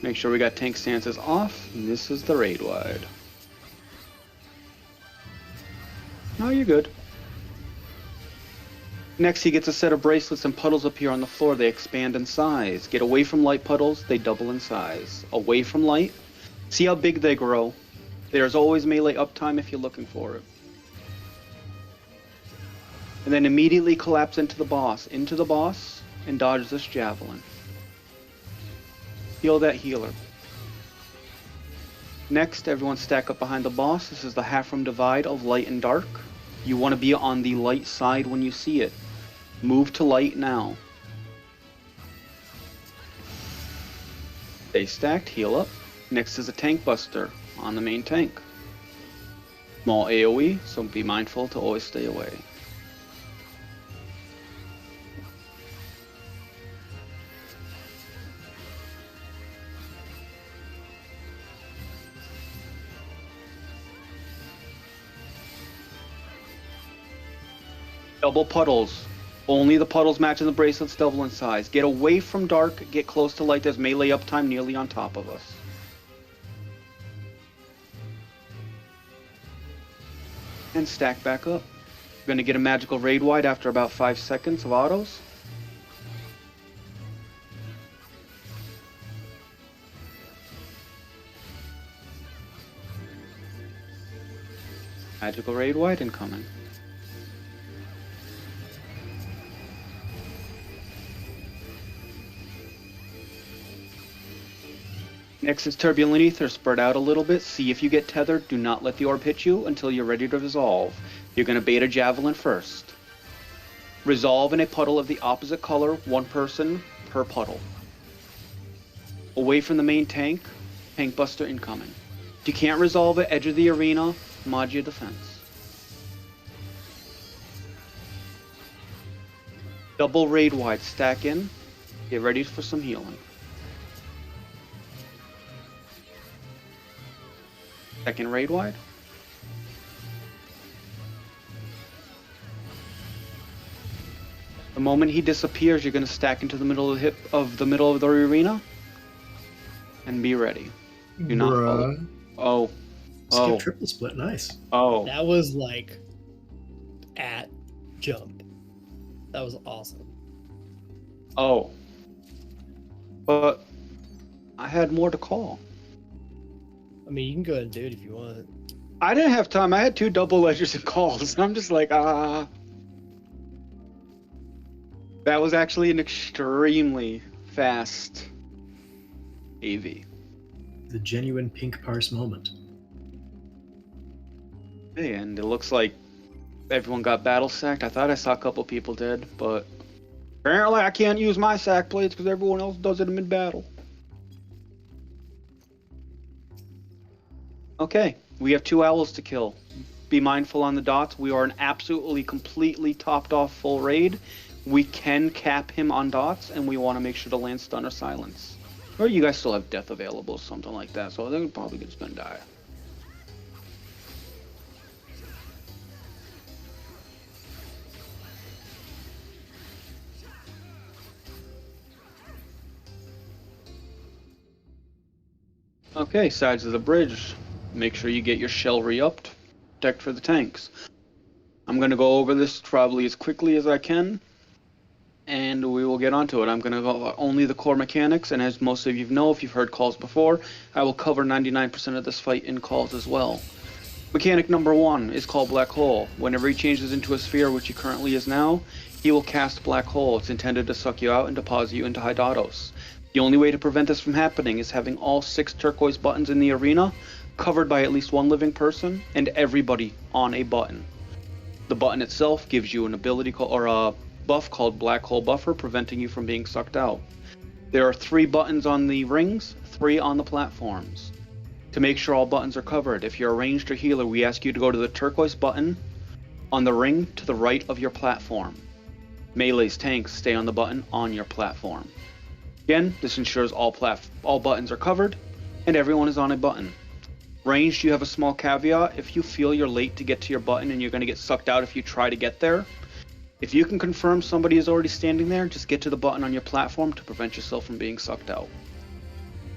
Make sure we got tank stances off. And this is the raid wide. Oh, you're good. Next, he gets a set of bracelets and puddles appear on the floor. They expand in size. Get away from light puddles. They double in size. Away from light. See how big they grow. There's always melee uptime if you're looking for it. And then immediately collapse into the boss, and dodge this javelin. Heal that healer. Next, everyone stack up behind the boss. This is the half-room divide of light and dark. You want to be on the light side when you see it. Move to light now. Stay stacked, heal up. Next is a tank buster on the main tank. Small AoE, so be mindful to always stay away. Double puddles. Only the puddles matching the bracelets double in size. Get away from dark, get close to light. There's melee uptime nearly on top of us. And stack back up. You're going to get a magical raid wide after about 5 seconds of autos. Magical raid wide incoming. Next is Turbulent Ether. Spread out a little bit. See if you get tethered. Do not let the orb hit you until you're ready to resolve. You're going to bait a Javelin first. Resolve in a puddle of the opposite color. One person per puddle. Away from the main tank. Tank Buster incoming. If you can't resolve it, edge of the arena. Mod your defense. Double raid wide. Stack in. Get ready for some healing. Second raid wide. The moment he disappears, you're going to stack into the middle of the arena, and be ready. Do not. Oh. Skip triple split, nice. Oh. That was like at jump. That was awesome. Oh. But I had more to call. I mean, you can go ahead and do it if you want. I didn't have time. I had 2 double ledgers and calls. I'm just like, That was actually an extremely fast AV. The genuine pink parse moment. Hey, and it looks like everyone got battle sacked. I thought I saw a couple people did, but apparently I can't use my sack blades because everyone else does it in mid-battle. Okay, we have 2 owls to kill. Be mindful on the dots. We are an absolutely, completely topped off full raid. We can cap him on dots, and we want to make sure to land stun or silence. Or you guys still have death available, something like that, so they're probably going to spend die. Okay, sides of the bridge. Make sure you get your shell re-upped. Protect for the tanks. I'm going to go over this probably as quickly as I can, and we will get onto it. I'm going to go only the core mechanics, and as most of you know, if you've heard calls before, I will cover 99% of this fight in calls as well. Mechanic number 1 is called Black Hole. Whenever he changes into a sphere, which he currently is now, he will cast Black Hole. It's intended to suck you out and deposit you into Hydatos. The only way to prevent this from happening is having all 6 turquoise buttons in the arena covered by at least 1 living person, and everybody on a button. The button itself gives you an ability or a buff called Black Hole Buffer, preventing you from being sucked out. There are 3 buttons on the rings, 3 on the platforms. To make sure all buttons are covered, if you're a ranged or healer, we ask you to go to the turquoise button on the ring to the right of your platform. Melee's tanks stay on the button on your platform. Again, this ensures all buttons are covered and everyone is on a button. Ranged, you have a small caveat. If you feel you're late to get to your button and you're going to get sucked out if you try to get there, if you can confirm somebody is already standing there, just get to the button on your platform to prevent yourself from being sucked out.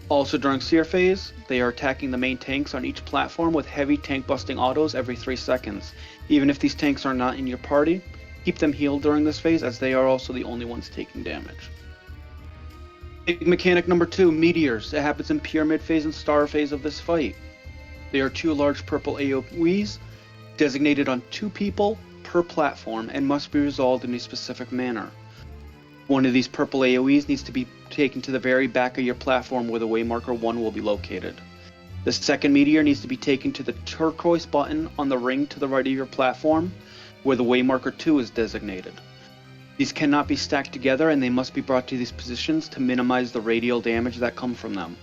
Also during Seer phase, they are attacking the main tanks on each platform with heavy tank busting autos every 3 seconds. Even if these tanks are not in your party, keep them healed during this phase, as they are also the only ones taking damage. Big mechanic number 2, Meteors. It happens in Pyramid phase and Star phase of this fight. They are 2 large purple AoEs designated on 2 people per platform and must be resolved in a specific manner. One of these purple AoEs needs to be taken to the very back of your platform where the waymarker 1 will be located. The second meteor needs to be taken to the turquoise button on the ring to the right of your platform, where the waymarker 2 is designated. These cannot be stacked together, and they must be brought to these positions to minimize the radial damage that come from them.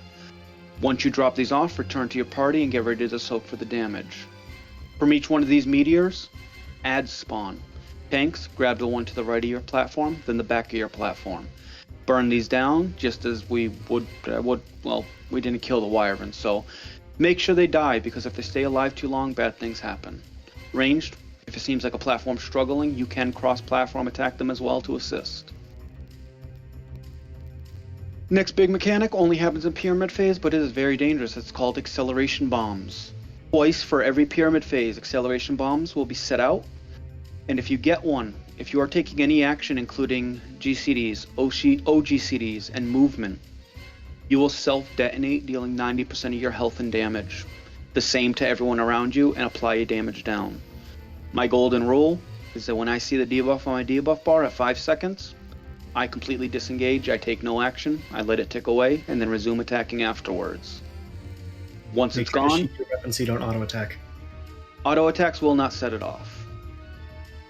Once you drop these off, return to your party and get ready to soak for the damage. From each one of these meteors, adds spawn. Tanks, grab the one to the right of your platform, then the back of your platform. Burn these down, just as we would, well, we didn't kill the wyvern, so make sure they die, because if they stay alive too long, bad things happen. Ranged, if it seems like a platform's struggling, you can cross-platform attack them as well to assist. Next big mechanic only happens in pyramid phase, but it is very dangerous. It's called acceleration bombs. Twice for every pyramid phase, acceleration bombs will be set out, and if you get one, if you are taking any action including GCDs, OGCDs, and movement, you will self-detonate, dealing 90% of your health and damage. The same to everyone around you, and apply a damage down. My golden rule is that when I see the debuff on my debuff bar at 5 seconds, I completely disengage, I take no action, I let it tick away, and then resume attacking afterwards. Once it's gone, shoot your weapon so you don't auto-attack. Auto attacks will not set it off.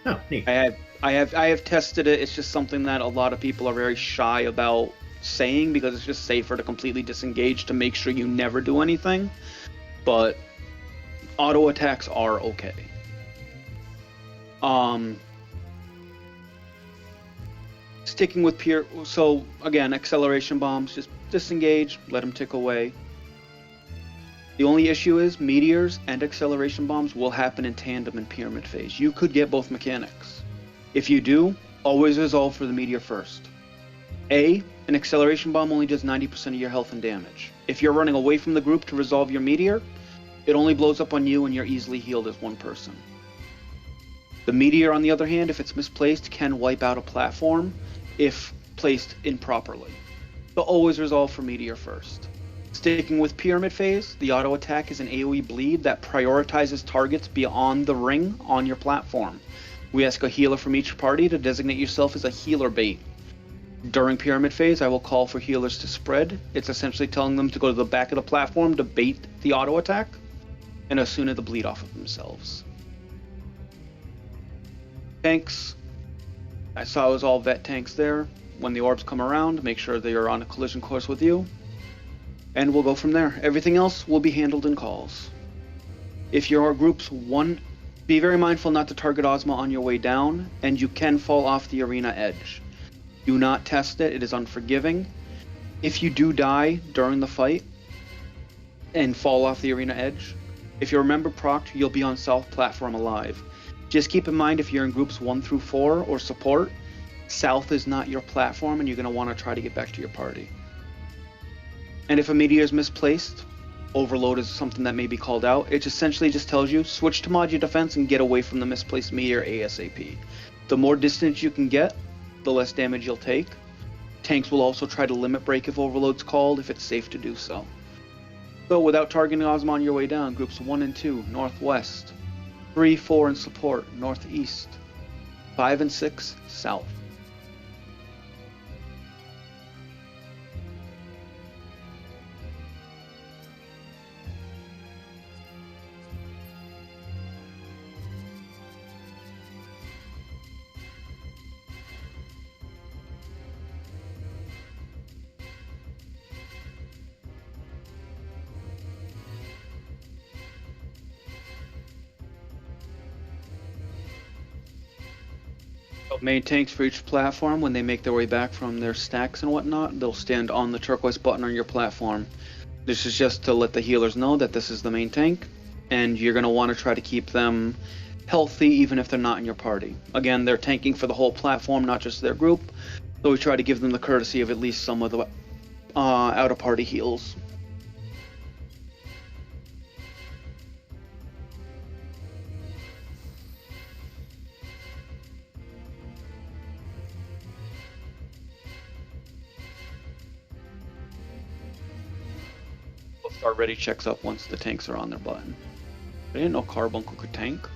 Oh, neat. I have tested it. It's just something that a lot of people are very shy about saying, because it's just safer to completely disengage to make sure you never do anything. But auto attacks are okay. Sticking with so again, acceleration bombs, just disengage, let them tick away. The only issue is meteors and acceleration bombs will happen in tandem in pyramid phase. You could get both mechanics. If you do, always resolve for the meteor first. An acceleration bomb only does 90% of your health and damage. If you're running away from the group to resolve your meteor, it only blows up on you and you're easily healed as one person. The meteor, on the other hand, if it's misplaced, can wipe out a platform if placed improperly. So always resolve for meteor first. Sticking with pyramid phase, the auto attack is an AoE bleed that prioritizes targets beyond the ring on your platform. We ask a healer from each party to designate yourself as a healer bait. During pyramid phase, I will call for healers to spread. It's essentially telling them to go to the back of the platform to bait the auto attack, and as soon as the bleed off of themselves. Tanks, I saw it was all vet tanks there. When the orbs come around, make sure they are on a collision course with you, and we'll go from there. Everything else will be handled in calls. If your group's one, be very mindful not to target Ozma on your way down, and you can fall off the arena edge. Do not test it, it is unforgiving. If you do die during the fight and fall off the arena edge, if you remember procced, you'll be on south platform alive. Just keep in mind, if you're in groups 1 through 4 or support, south is not your platform and you're going to want to try to get back to your party. And if a meteor is misplaced, overload is something that may be called out. It essentially just tells you, switch to mod your defense and get away from the misplaced meteor ASAP. The more distance you can get, the less damage you'll take. Tanks will also try to limit break if overload's called, if it's safe to do so. So without targeting Ozma on your way down, groups 1 and 2, northwest. 3, 4 in support, northeast. 5 and 6, south. Main tanks for each platform, when they make their way back from their stacks and whatnot, they'll stand on the turquoise button on your platform. This is just to let the healers know that this is the main tank, and you're going to want to try to keep them healthy even if they're not in your party. Again, they're tanking for the whole platform, not just their group, so we try to give them the courtesy of at least some of the out-of-party heals. Start ready checks up once the tanks are on their button. I didn't know Carbuncle could tank.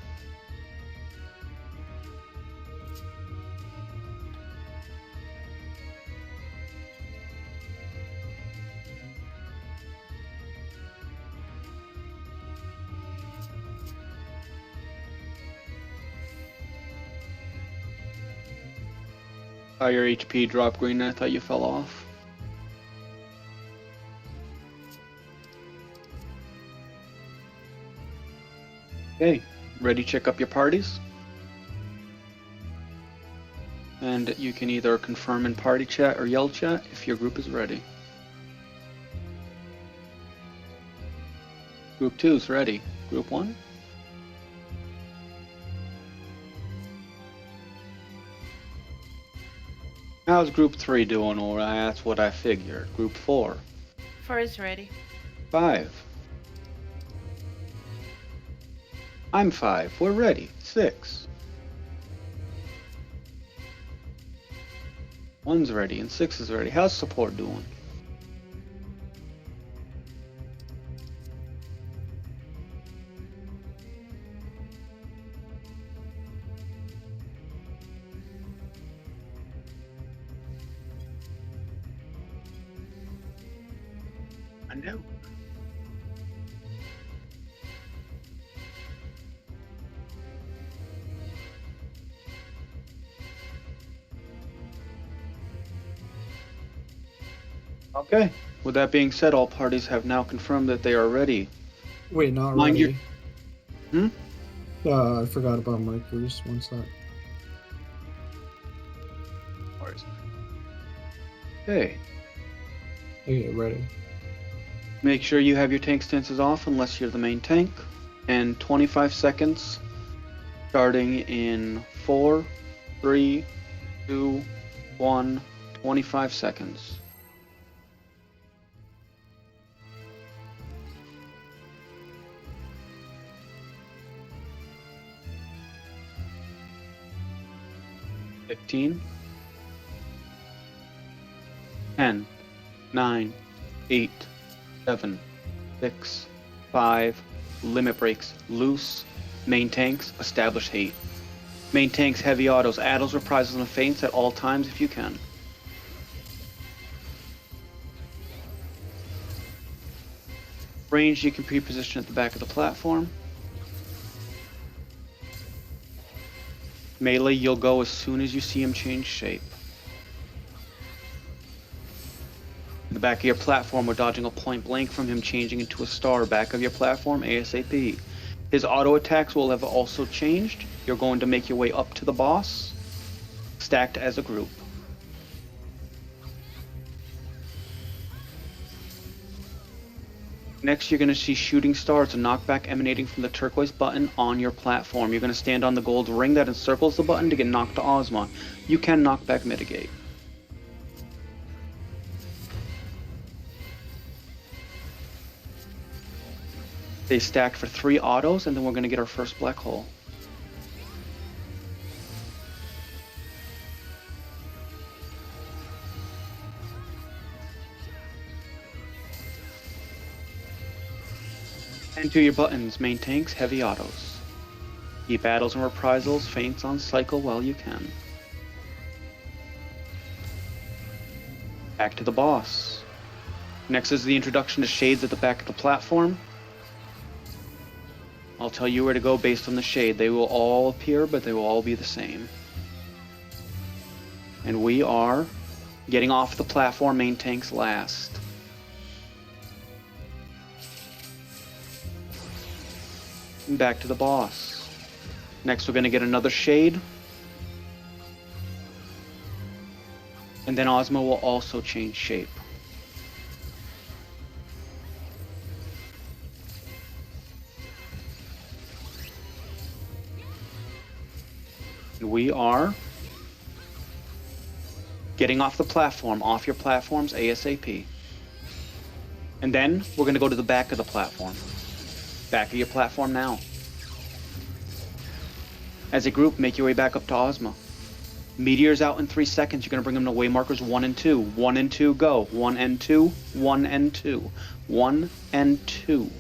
Your HP dropped green. I thought you fell off. Okay, ready to check up your parties? And you can either confirm in party chat or yell chat if your group is ready. Group 2 is ready. Group 1? How's Group 3 doing? Or that's what I figured. Group 4? 4 is ready. 5? I'm 5. We're ready. 6? 1's ready and 6 is ready. How's support doing? I know. Okay. With that being said, all parties have now confirmed that they are ready. Wait, not Mind ready. Hmm? I forgot about markers. One sec. Okay. Okay, ready. Make sure you have your tank stances off unless you're the main tank. And 25 seconds starting in 4, 3, 2, 1, 25 seconds. $15, 10, 9, 8, 7, 6, 5, limit breaks, loose, main tanks, establish hate. Main tanks, heavy autos, addles, reprisals, and feints at all times if you can. Range, you can pre-position at the back of the platform. Melee, you'll go as soon as you see him change shape. In the back of your platform, we're dodging a point blank from him changing into a star. Back of your platform, ASAP. His auto attacks will have also changed. You're going to make your way up to the boss, stacked as a group. Next, you're going to see shooting stars, a knockback emanating from the turquoise button on your platform. You're going to stand on the gold ring that encircles the button to get knocked to Ozma. You can knockback mitigate. They stacked for 3 autos, and then we're going to get our first black hole. And to your buttons, main tanks, heavy autos. Keep battles and reprisals, feints on cycle while you can. Back to the boss. Next is the introduction to shades at the back of the platform. I'll tell you where to go based on the shade. They will all appear, but they will all be the same. And we are getting off the platform, main tanks last. And back to the boss. Next we're going to get another shade. And then Ozma will also change shape. We are getting off the platform, off your platforms ASAP. And then we're going to go to the back of the platform. Back of your platform now. As a group, make your way back up to Ozma. Meteors out in 3 seconds. You're going to bring them to waymarkers 1 and 2. 1 and 2, go. 1 and 2, 1 and 2. 1 and 2.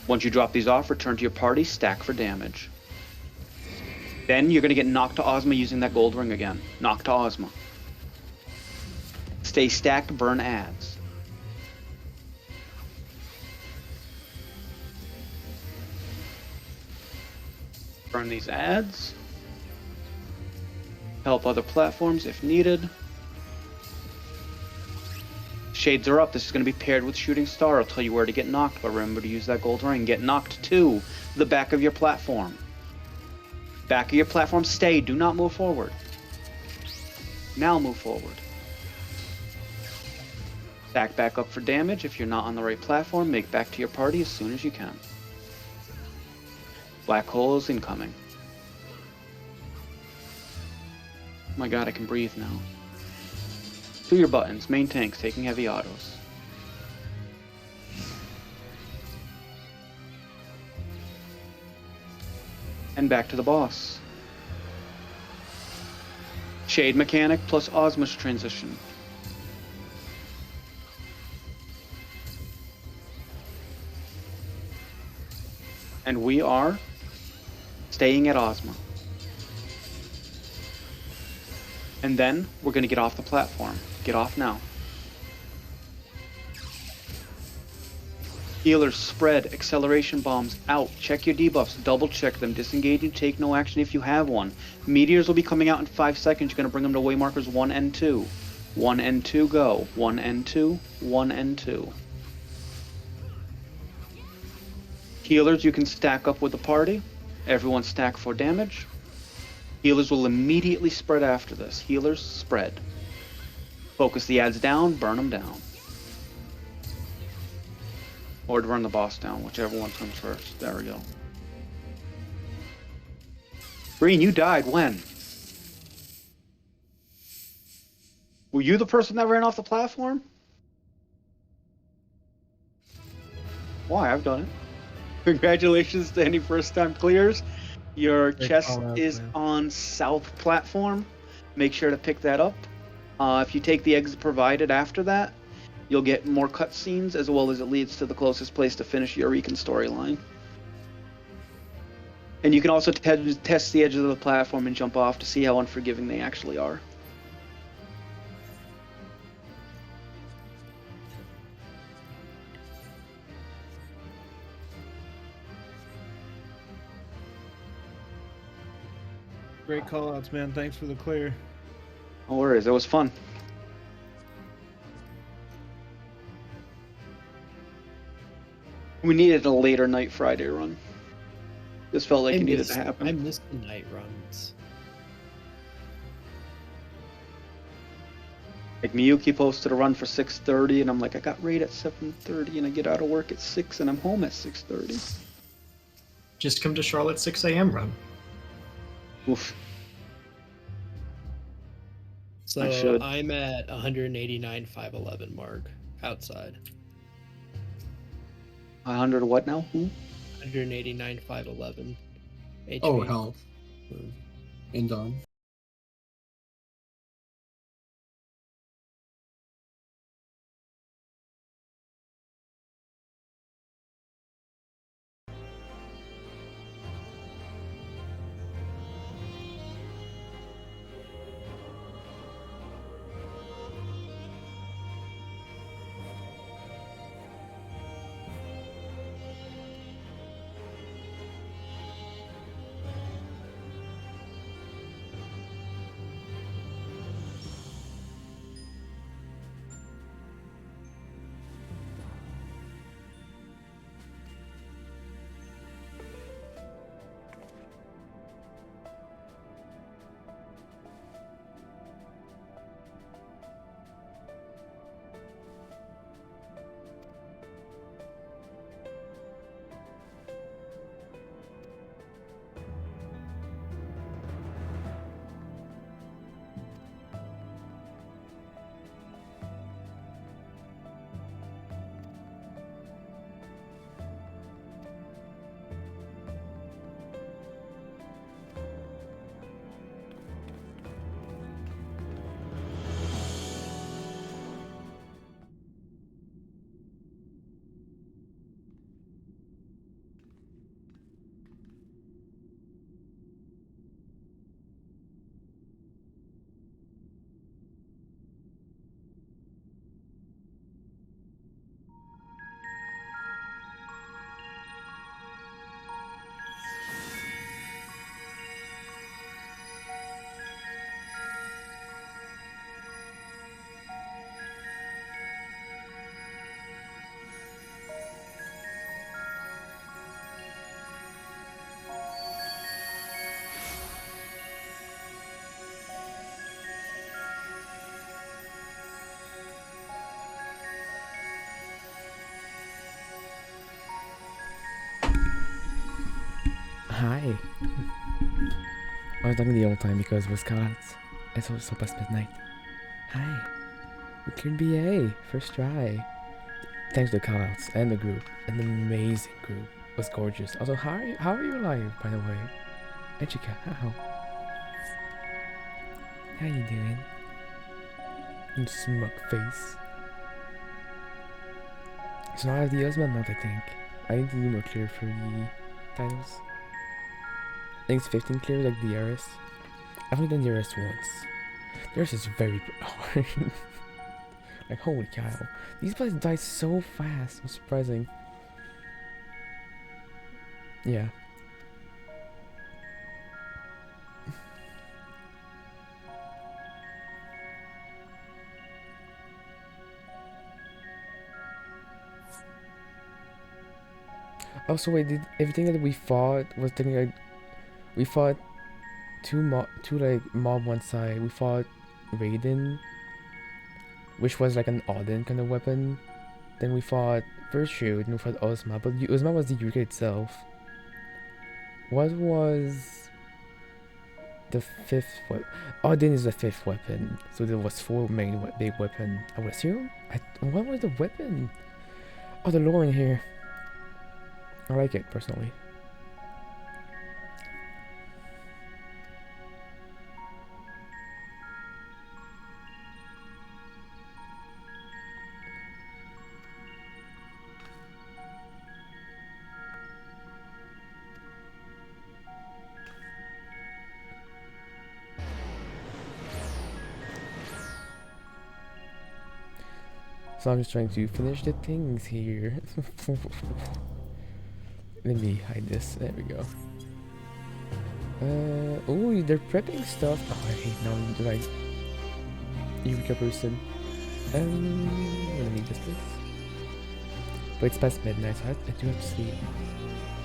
Once you drop these off, return to your party, stack for damage. Then you're going to get knocked to Ozma using that gold ring again. Knock to Ozma. Stay stacked, burn adds. Burn these adds. Help other platforms if needed. Shades are up. This is going to be paired with Shooting Star. I'll tell you where to get knocked, but remember to use that gold ring. Get knocked to the back of your platform. Back of your platform, stay. Do not move forward. Now move forward. Stack back up for damage. If you're not on the right platform, make back to your party as soon as you can. Black holes incoming. Oh my god, I can breathe now. To your buttons. Main tanks taking heavy autos. And back to the boss. Shade mechanic plus osmos transition. And we are staying at Ozma. And then we're going to get off the platform. Get off now. Healers spread, acceleration bombs out. Check your debuffs, double check them. Disengage and take no action if you have one. Meteors will be coming out in 5 seconds. You're going to bring them to waymarkers 1 and 2. 1 and 2 go. 1 and 2. 1 and 2. Healers you can stack up with the party. Everyone stack for damage. Healers will immediately spread after this. Healers spread. Focus the ads down, burn them down. Or burn the boss down, whichever one comes first. There we go. Green, you died when? Were you the person that ran off the platform? Why? I've done it. Congratulations to any first-time clears. Your chest is on south platform. Make sure to pick that up. If you take the exit provided after that, you'll get more cutscenes, as well as it leads to the closest place to finish your Recon storyline. And you can also test the edge of the platform and jump off to see how unforgiving they actually are. Great call-outs, man. Thanks for the clear. No worries, it was fun. We needed a later night Friday run. This felt like it needed to happen. I missed the night runs. Like Miyuki posted a run for 6:30, and I'm like, I got raid at 7:30, and I get out of work at 6, and I'm home at 6:30. Just come to Charlotte 6 a.m. run. Oof. So I'm at 189,511 mark outside. 100 what now? 189,511. HP. Oh, health. And done. hi. I was talking the old time because it was cutouts. It's also past midnight. Hi. We cleared BA. First try. Thanks to the cutouts and the group. An amazing group. It was gorgeous. Also, how are you alive, by the way? Echika, how? How you doing? You smug face. So now I have the Osman mount, I think. I need to do more clear for the titles. I think it's 15 clear, like the RS. I've only done the RS once. The RS is very hard. Like, holy cow. These players die so fast. It's surprising. Yeah. Also, wait, did everything that we fought was technically like, we fought two like mob one side. We fought Raiden, which was like an Odin kind of weapon. Then we fought Virtue, and we fought Ozma, but Ozma was the Yuka itself. What was the fifth weapon? Odin is the fifth weapon, so there was four main big weapon. I would assume. What was the weapon? Oh, the lore in here. I like it personally. So I'm just trying to finish the things here. Let me hide this. There we go. Oh, they're prepping stuff. Oh, I hate now I'm like Eureka person. Let me just this. But it's past midnight, so I do have to sleep.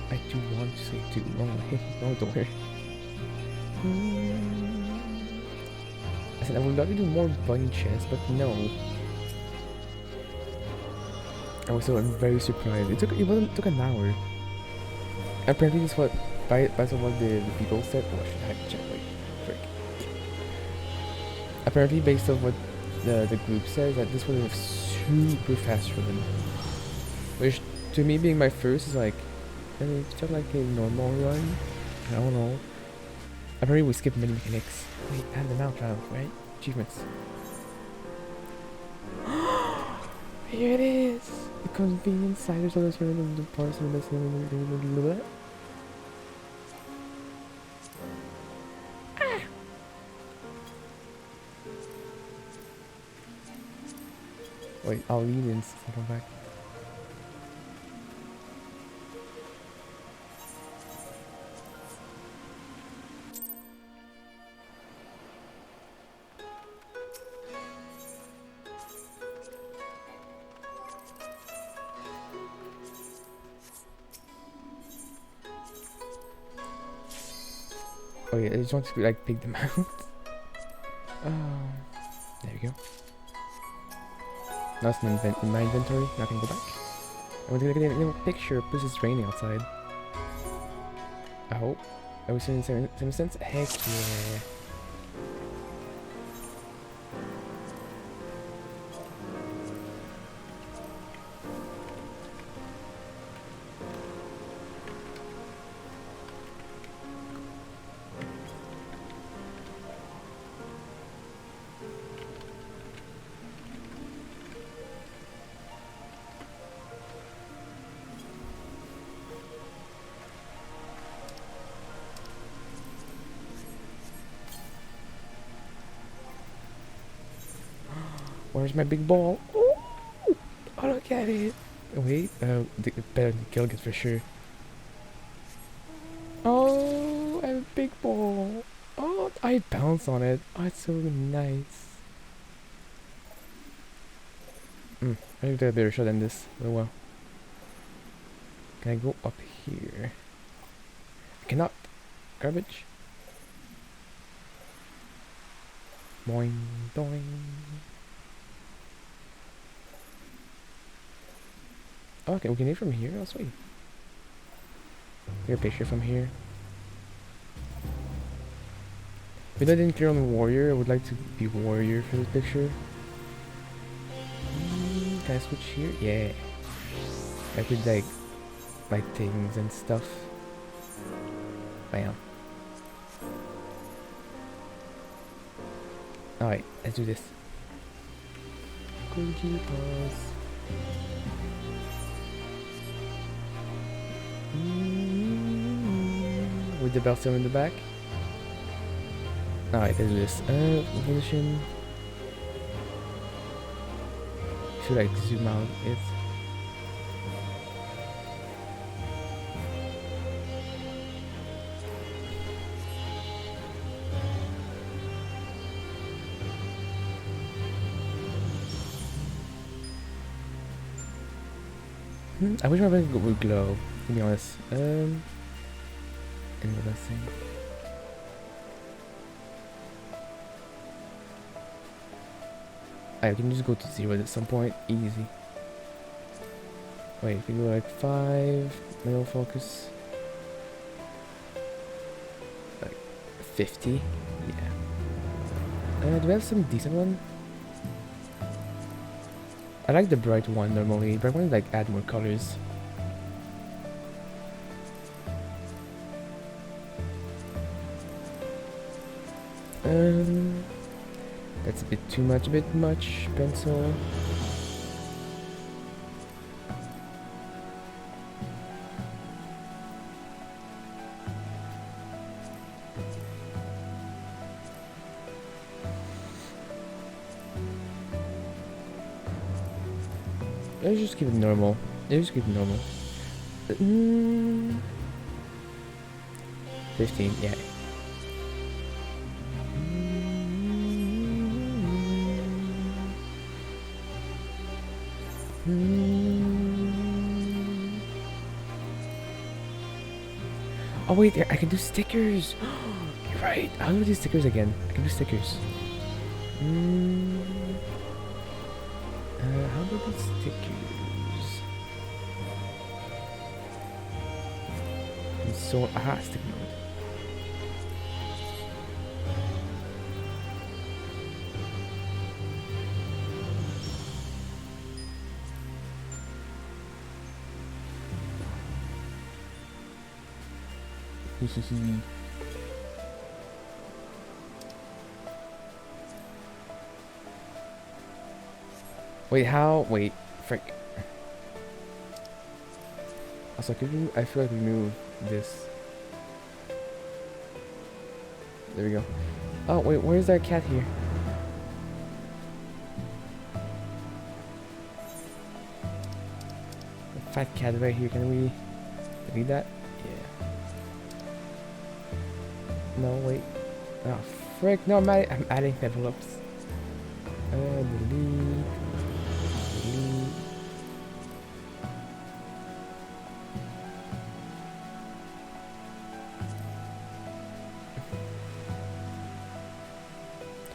I do want to sleep too. Wrong way. Wrong door. I said I would love to do more bunny chests, but no. I'm very surprised. It took an hour. Apparently this is what based on what the people said. Oh, I should check. Wait, frick. Apparently based on what the group says, that this was a super fast run. Which to me being my first is like, I mean, it felt like a normal run. I don't know. Apparently we skipped many mechanics. Wait, hand them out, child, right? Achievements. Here it is! The convenience ciders of the of the parts of the Wait, I'll lead in since I come back. Oh yeah, I just want to like pick them out. There we go. Now it's in my inventory. Now I can go back. I want to look at a little picture because it's raining outside. Oh, I was in some sense. Heck yeah. Where's my big ball? Ooh! Oh, look at it. Wait, better than Gilgit for sure. Oh, I have a big ball. Oh, I bounce on it. Oh, it's so nice. I need to take a better shot than this. Oh well. Can I go up here? I cannot. Garbage. Boing, boing. Oh, okay, we can eat from here. Oh, sweet. Take a picture from here. But I didn't clear on warrior. I would like to be warrior for this picture. Can I switch here? Yeah. I could like things and stuff. Bam. Alright, let's do this. With the bell still in the back. Alright, let's do this. Position. Should I zoom out it? I wish my ring would glow, to be honest. And what was I saying? I can just go to 0 at some point, easy. Wait, if we go like 5, middle focus. Like 50, yeah. Do we have some decent one? I like the bright one normally, but I want to like add more colors. That's a bit too much, pencil. Let's just keep it normal. 15, yeah. Oh wait, I can do stickers. You're right. How do I do stickers again? I can do stickers. How do I do stickers? So stick mode. Wait, how? Wait, frick. Also, could you? I feel like we move this. There we go. Oh wait, where's that cat here? A fat cat right here. Can we delete that? Yeah. No, wait. Oh, frick. No, I'm adding envelopes. Delete. Delete.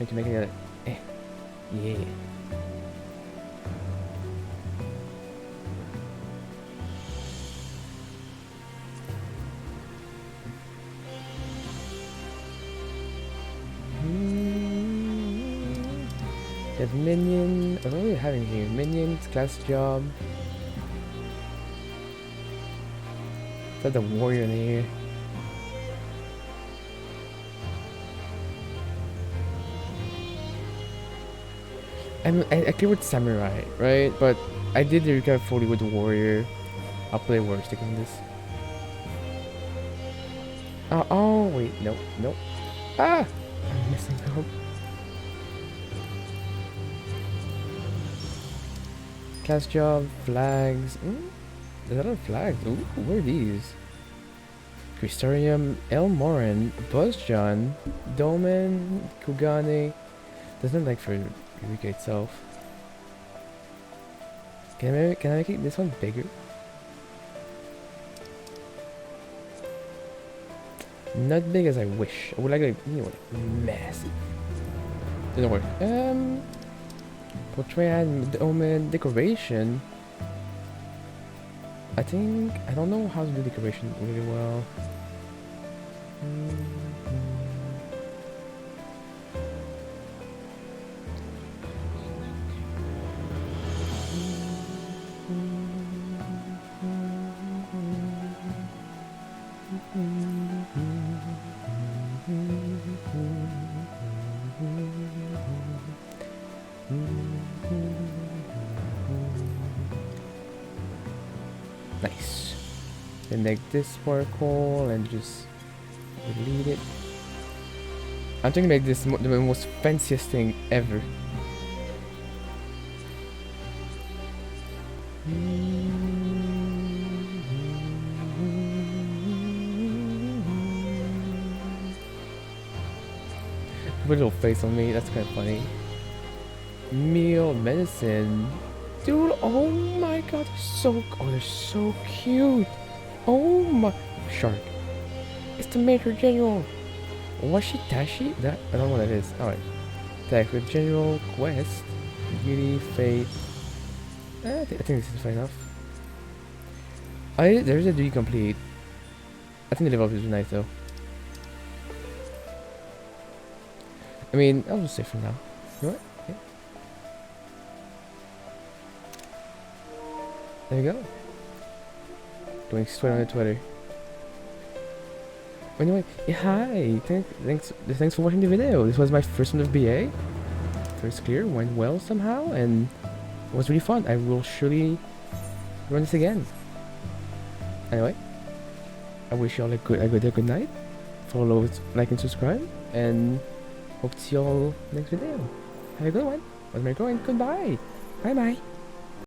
I can make it. Yeah. There's minion. What are we having here? Minions, class job. Is that the warrior in here? I cleared with samurai, right? But I did the recap fully with the warrior. I'll play warrior stick on this. Oh wait, nope. I'm missing out. Class job, flags. There's a lot of flags. Ooh, what are these? Crystarium, El Morin, Buzz John, Domen, Kugane. There's nothing like for Eureka itself. Can I make it this one bigger? Not big as I wish. I would like massive. Didn't work. Portrait and Omen decoration. I don't know how to do decoration really well. connect this sparkle and just delete it. I'm trying to make this the most fanciest thing ever. Put a little face on me, that's kind of funny. Meal medicine. Dude, oh my god, they're so cute. Oh my shark. It's the Major General. Washitashi? That I don't know what that is. Alright. Attack with General Quest. Beauty, Fate. I think this is fine enough. There's a duty complete. I think the level up is nice though. I mean, I'll just say for now. You know what? Yeah. There you go. Doing sweat on the Twitter. Anyway, yeah, hi. Thanks for watching the video. This was my first one of BA. First clear, went well somehow, and it was really fun. I will surely run this again. Anyway, I wish you all a good night. Follow, like, and subscribe, and hope to see you all next video. Have a good one. Was my going. Goodbye. Bye bye.